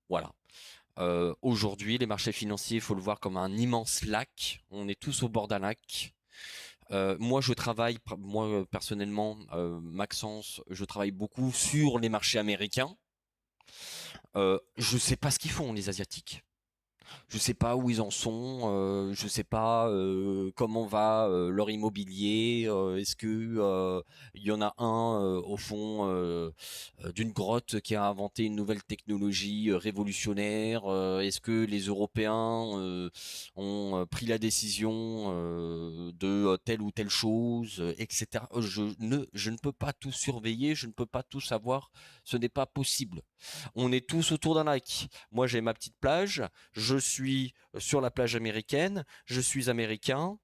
Voilà. Aujourd'hui, les marchés financiers, il faut le voir comme un immense lac. On est tous au bord d'un lac. Moi, je travaille, moi personnellement, Maxence, je travaille beaucoup sur les marchés américains. Je sais pas ce qu'ils font, les Asiatiques. Je sais pas où ils en sont, je sais pas comment va leur immobilier. Est-ce que il y en a un au fond d'une grotte qui a inventé une nouvelle technologie révolutionnaire? Est-ce que les Européens ont pris la décision de telle ou telle chose, etc. Je ne peux pas tout surveiller, je ne peux pas tout savoir. Ce n'est pas possible. On est tous autour d'un lac. Moi, j'ai ma petite plage. Je suis sur la plage américaine. Je suis américain.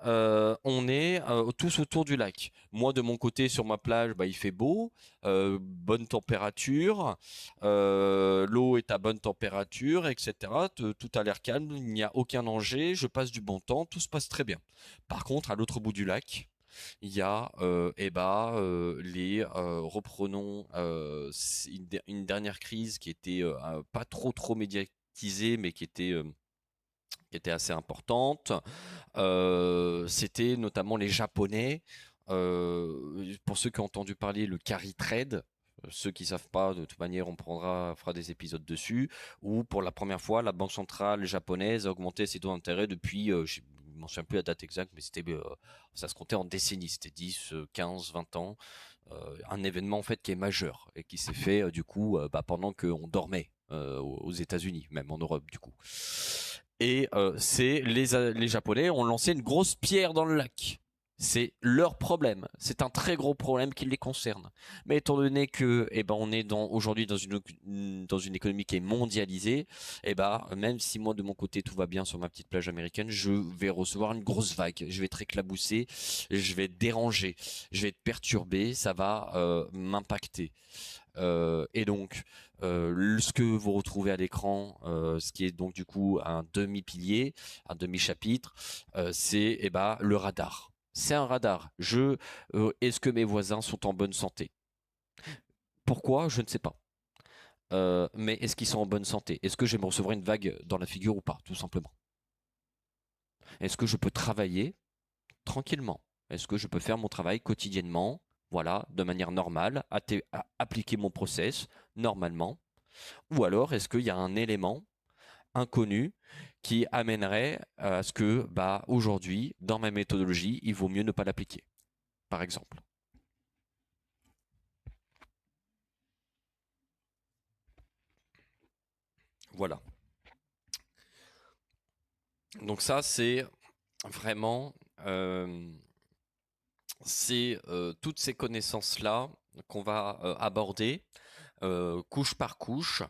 On est tous autour du lac. Moi, de mon côté, sur ma plage, il fait beau, bonne température. L'eau est à bonne température, etc. Tout a l'air calme. Il n'y a aucun danger. Je passe du bon temps. Tout se passe très bien. Par contre, à l'autre bout du lac, il y a reprenons une dernière crise qui était pas trop médiatisée mais qui était assez importante. C'était notamment les Japonais. Pour ceux qui ont entendu parler le carry trade, ceux qui savent pas, de toute manière, fera des épisodes dessus, où pour la première fois, la banque centrale japonaise a augmenté ses taux d'intérêt depuis, je ne m'en souviens plus la date exacte, mais ça se comptait en décennies, c'était 10, 15, 20 ans. Un événement en fait qui est majeur et qui s'est fait du coup pendant qu'on dormait aux États-Unis, même en Europe du coup. Et c'est les Japonais ont lancé une grosse pierre dans le lac. C'est leur problème. C'est un très gros problème qui les concerne. Mais étant donné que, on est aujourd'hui dans une économie qui est mondialisée, même si moi de mon côté tout va bien sur ma petite plage américaine, je vais recevoir une grosse vague. Je vais être éclaboussé, je vais être dérangé, je vais être perturbé, ça va m'impacter. Et donc, ce que vous retrouvez à l'écran, ce qui est donc du coup un demi-pilier, un demi-chapitre, c'est le radar. C'est un radar. Est-ce que mes voisins sont en bonne santé? Pourquoi? Je ne sais pas. Mais est-ce qu'ils sont en bonne santé? Est-ce que je vais me recevoir une vague dans la figure ou pas, tout simplement? Est-ce que je peux travailler tranquillement? Est-ce que je peux faire mon travail quotidiennement, voilà, de manière normale, appliquer mon process normalement? Ou alors est-ce qu'il y a un élément inconnu qui amènerait à ce que, aujourd'hui, dans ma méthodologie, il vaut mieux ne pas l'appliquer, par exemple? Voilà. Donc ça, c'est vraiment, toutes ces connaissances-là qu'on va aborder couche par couche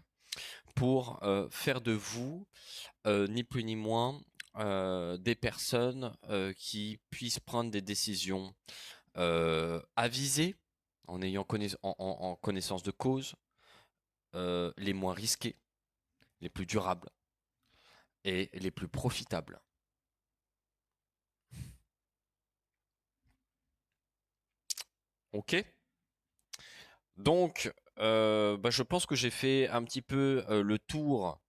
pour faire de vous ni plus ni moins des personnes qui puissent prendre des décisions avisées en ayant en connaissance de cause, les moins risquées, les plus durables et les plus profitables. Ok. Donc Je pense que j'ai fait un petit peu le tour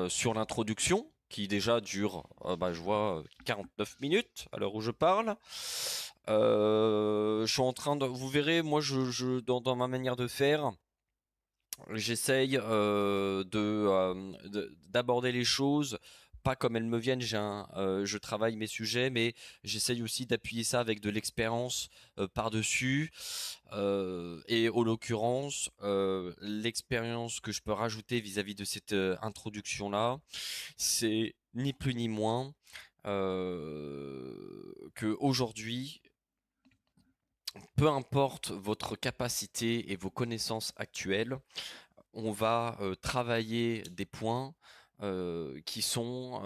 sur l'introduction, qui déjà dure, je vois, 49 minutes à l'heure où je parle. Je suis en train de, vous verrez, moi, dans ma manière de faire, j'essaye d'aborder les choses pas comme elles me viennent. Je travaille mes sujets, mais j'essaye aussi d'appuyer ça avec de l'expérience par-dessus. Et en l'occurrence, l'expérience que je peux rajouter vis-à-vis de cette introduction-là, c'est ni plus ni moins que aujourd'hui, peu importe votre capacité et vos connaissances actuelles, on va travailler des points qui sont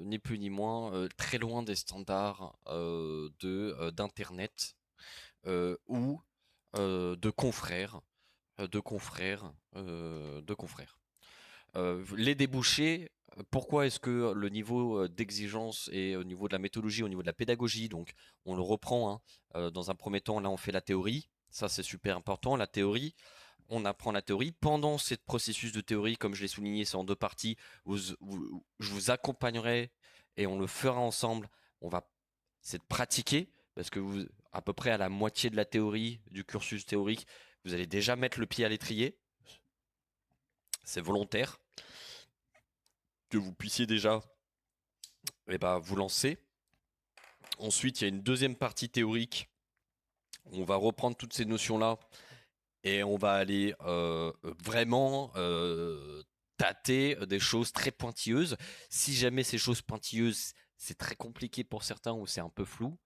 ni plus ni moins très loin des standards d'internet ou de confrères, de confrères. Les débouchés. Pourquoi est-ce que le niveau d'exigence et au niveau de la méthodologie, au niveau de la pédagogie, donc on le reprend hein, dans un premier temps, là on fait la théorie, ça c'est super important, la théorie, on apprend la théorie. Pendant ce processus de théorie, comme je l'ai souligné, c'est en deux parties. Je vous accompagnerai et on le fera ensemble. C'est de pratiquer parce que vous, à peu près à la moitié de la théorie, du cursus théorique, vous allez déjà mettre le pied à l'étrier. C'est volontaire que vous puissiez déjà vous lancer. Ensuite, il y a une deuxième partie théorique. On va reprendre toutes ces notions-là et on va aller vraiment tâter des choses très pointilleuses. Si jamais ces choses pointilleuses, c'est très compliqué pour certains ou c'est un peu flou,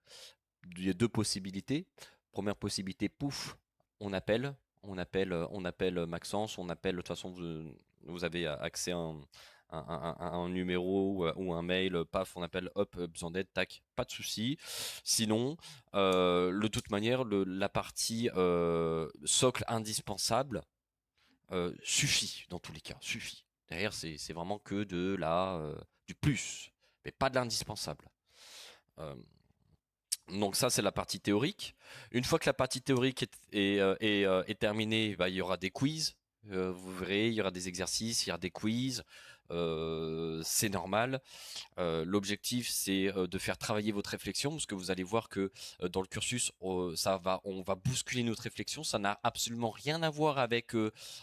il y a deux possibilités. Première possibilité, pouf, on appelle Maxence, on appelle, de toute façon, vous avez accès à un numéro ou un mail, paf, on appelle, hop, besoin d'aide, tac, pas de souci. Sinon, de toute manière, la partie socle indispensable suffit, dans tous les cas, suffit. Derrière, c'est vraiment que du plus, mais pas de l'indispensable. Donc ça, c'est la partie théorique. Une fois que la partie théorique est terminée, il y aura des quiz. Vous verrez, il y aura des exercices, il y aura des quiz. C'est normal. L'objectif, c'est de faire travailler votre réflexion, parce que vous allez voir que dans le cursus, on va bousculer notre réflexion. Ça n'a absolument rien à voir avec,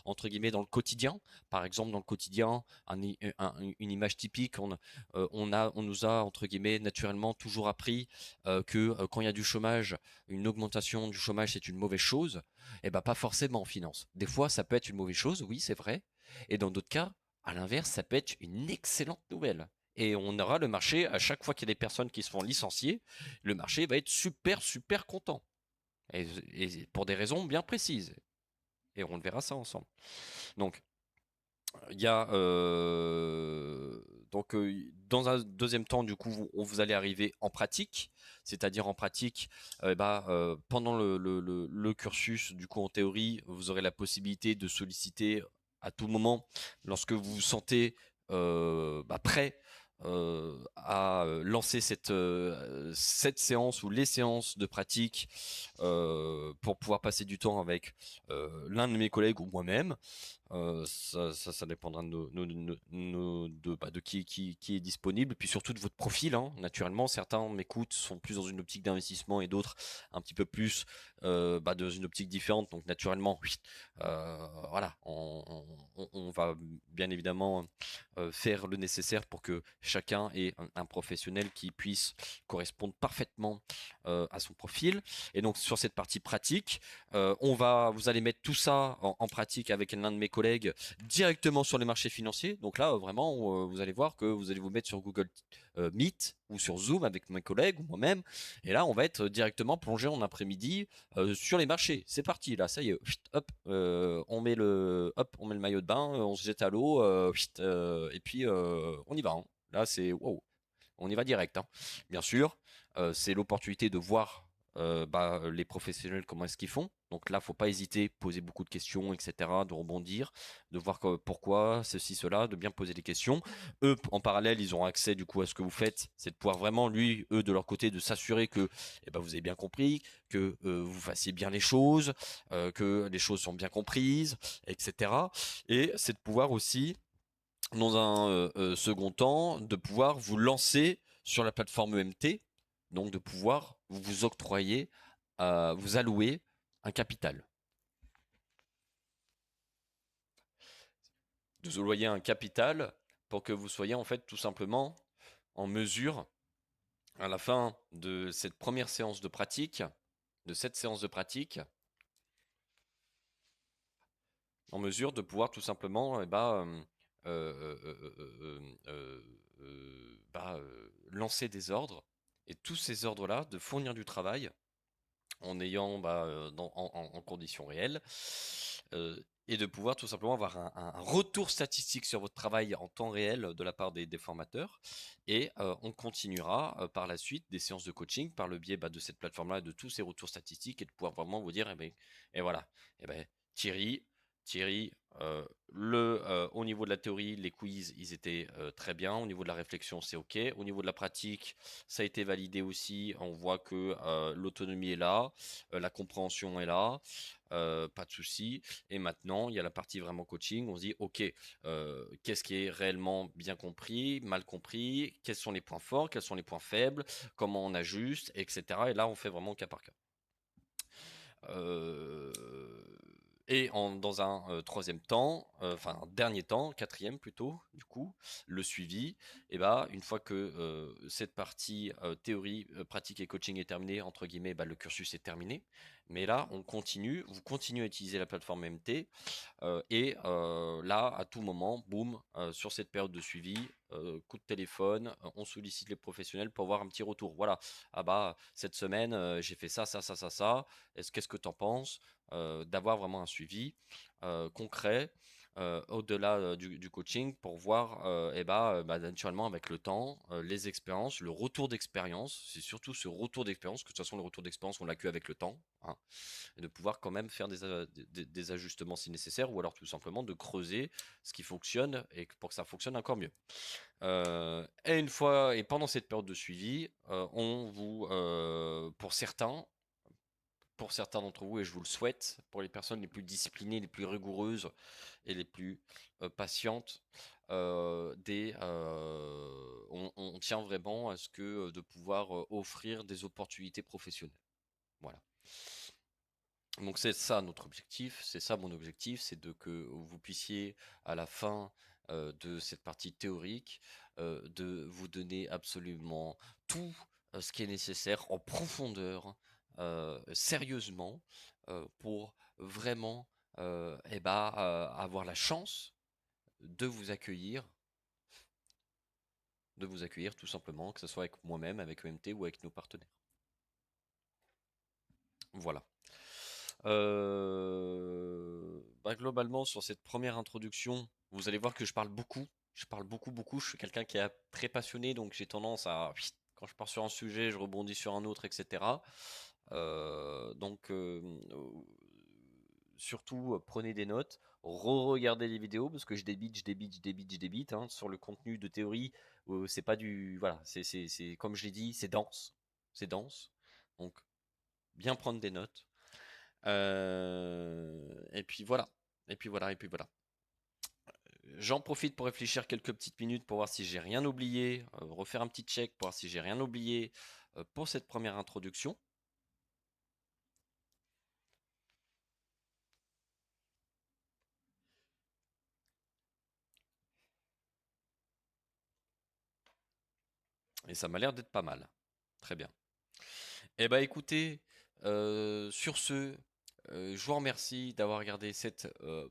entre guillemets, dans le quotidien. Par exemple, dans le quotidien, une image typique, on nous a, entre guillemets, naturellement toujours appris que quand il y a du chômage, une augmentation du chômage, c'est une mauvaise chose. Eh ben, pas forcément en finance. Des fois, ça peut être une mauvaise chose, oui, c'est vrai. Et dans d'autres cas, à l'inverse, ça peut être une excellente nouvelle. Et on aura le marché, à chaque fois qu'il y a des personnes qui se font licencier, le marché va être super, super content. Et pour des raisons bien précises. Et on le verra ça ensemble. Donc, il y a dans un deuxième temps, du coup, vous allez arriver en pratique, c'est-à-dire en pratique, pendant le cursus, du coup, en théorie, vous aurez la possibilité de solliciter à tout moment, lorsque vous vous sentez prêt à lancer cette séance ou les séances de pratique pour pouvoir passer du temps avec l'un de mes collègues ou moi-même. Ça dépendra de qui est disponible, et puis surtout de votre profil. Hein. Naturellement, certains m'écoutent, sont plus dans une optique d'investissement et d'autres un petit peu plus dans une optique différente. Donc naturellement, voilà, on va bien évidemment faire le nécessaire pour que chacun ait un professionnel qui puisse correspondre parfaitement à son profil. Et donc sur cette partie pratique, vous allez mettre tout ça en pratique avec l'un de mes collègues directement sur les marchés financiers. Donc là, vraiment, vous allez voir que vous allez vous mettre sur Google Meet ou sur Zoom avec mes collègues ou moi-même. Et là, on va être directement plongé en après-midi sur les marchés. C'est parti, là, ça y est. Hop, on met le maillot de bain, on se jette à l'eau, et puis on y va. Hein. Là, c'est wow, on y va direct. Hein. Bien sûr, c'est l'opportunité de voir les professionnels, comment est-ce qu'ils font. Donc là, faut pas hésiter, poser beaucoup de questions, etc., de rebondir, de voir pourquoi, ceci, cela, de bien poser des questions. Eux, en parallèle, ils ont accès du coup à ce que vous faites, c'est de pouvoir vraiment, eux, de leur côté, de s'assurer que vous avez bien compris, que vous fassiez bien les choses, que les choses sont bien comprises, etc. Et c'est de pouvoir aussi, dans un second temps, de pouvoir vous lancer sur la plateforme EMT, donc de pouvoir vous octroyer, vous allouer un capital. De vous allouer un capital pour que vous soyez en fait tout simplement en mesure, à la fin de cette première séance de pratique, de cette séance de pratique, en mesure de pouvoir tout simplement lancer des ordres, et tous ces ordres-là, de fournir du travail en ayant en conditions réelles, et de pouvoir tout simplement avoir un retour statistique sur votre travail en temps réel de la part des formateurs. Et on continuera par la suite des séances de coaching par le biais de cette plateforme-là, de tous ces retours statistiques, et de pouvoir vraiment vous dire, et voilà, Thierry, Thierry, au niveau de la théorie, les quiz, ils étaient très bien. Au niveau de la réflexion, c'est OK. Au niveau de la pratique, ça a été validé aussi. On voit que l'autonomie est là, la compréhension est là, pas de souci. Et maintenant, il y a la partie vraiment coaching. On se dit, OK, qu'est-ce qui est réellement bien compris, mal compris, quels sont les points forts, quels sont les points faibles, comment on ajuste, etc. Et là, on fait vraiment cas par cas. Euh, dans un troisième temps, enfin un dernier temps, quatrième plutôt, du coup, le suivi, une fois que cette partie théorie, pratique et coaching est terminée, entre guillemets, le cursus est terminé. Mais là, vous continuez à utiliser la plateforme MT, là, à tout moment, boum, sur cette période de suivi, coup de téléphone, on sollicite les professionnels pour avoir un petit retour. Voilà, cette semaine, j'ai fait ça, ça, ça, ça, ça. Qu'est-ce que tu en penses? D'avoir vraiment un suivi concret, au-delà du coaching, pour voir, naturellement, avec le temps, les expériences, le retour d'expérience. C'est surtout ce retour d'expérience, que de toute façon, le retour d'expérience, on l'a que avec le temps, hein, et de pouvoir quand même faire des ajustements si nécessaire, ou alors tout simplement de creuser ce qui fonctionne, et pour que ça fonctionne encore mieux. Et pendant cette période de suivi, pour certains d'entre vous, et je vous le souhaite, pour les personnes les plus disciplinées, les plus rigoureuses et les plus patientes, on tient vraiment à ce que de pouvoir offrir des opportunités professionnelles. Voilà. Donc c'est ça notre objectif, c'est ça mon objectif, c'est que vous puissiez, à la fin de cette partie théorique, de vous donner absolument tout ce qui est nécessaire en profondeur, sérieusement, pour vraiment avoir la chance de vous accueillir, tout simplement, que ce soit avec moi-même, avec EMT ou avec nos partenaires. Voilà. Globalement, sur cette première introduction, vous allez voir que je parle beaucoup. Je parle beaucoup, beaucoup. Je suis quelqu'un qui est très passionné, donc j'ai tendance à, quand je pars sur un sujet, je rebondis sur un autre, etc. Surtout, prenez des notes, re-regardez les vidéos, parce que je débite, hein, sur le contenu de théorie. C'est pas du, voilà, c'est comme je l'ai dit, c'est dense, Donc, bien prendre des notes. Et puis voilà. J'en profite pour réfléchir quelques petites minutes pour voir si j'ai rien oublié, refaire un petit check pour voir si j'ai rien oublié pour cette première introduction. Et ça m'a l'air d'être pas mal. Très bien. Écoutez, sur ce, je vous remercie d'avoir regardé cette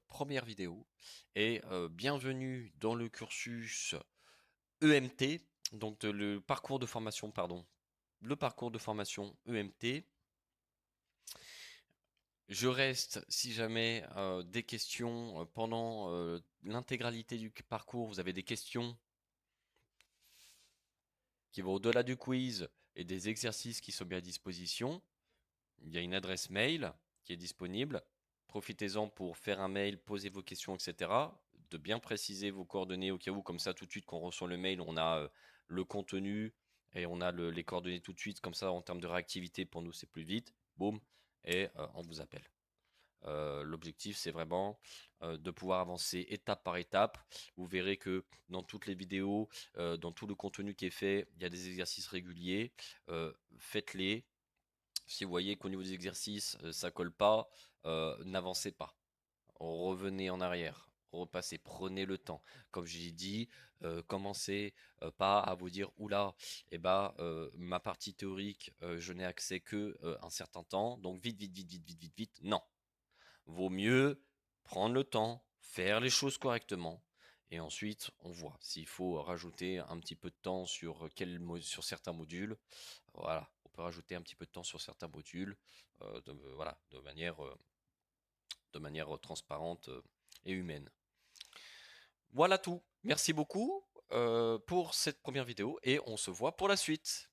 première vidéo, et bienvenue dans le cursus EMT, donc le parcours de formation, EMT. Je reste, si jamais des questions pendant l'intégralité du parcours, vous avez des questions qui vont au-delà du quiz et des exercices qui sont mis à disposition, il y a une adresse mail qui est disponible. Profitez-en pour faire un mail, poser vos questions, etc. De bien préciser vos coordonnées au cas où, comme ça, tout de suite, quand on reçoit le mail, on a le contenu et on a les coordonnées tout de suite. Comme ça, en termes de réactivité, pour nous, c'est plus vite. Boum, et on vous appelle. L'objectif, c'est vraiment de pouvoir avancer étape par étape. Vous verrez que dans toutes les vidéos, dans tout le contenu qui est fait, il y a des exercices réguliers. Faites-les. Si vous voyez qu'au niveau des exercices, ça colle pas, n'avancez pas. Revenez en arrière. Repassez, prenez le temps. Comme j'ai dit, commencez pas à vous dire oula, eh ben, ma partie théorique, je n'ai accès que un certain temps, donc vite, vite, vite, vite, vite, vite, vite. Non, vaut mieux prendre le temps, faire les choses correctement, et ensuite on voit s'il faut rajouter un petit peu de temps sur, sur certains modules. Voilà, on peut rajouter un petit peu de temps sur certains modules, voilà, de manière transparente et humaine. Voilà tout. Merci beaucoup pour cette première vidéo et on se voit pour la suite.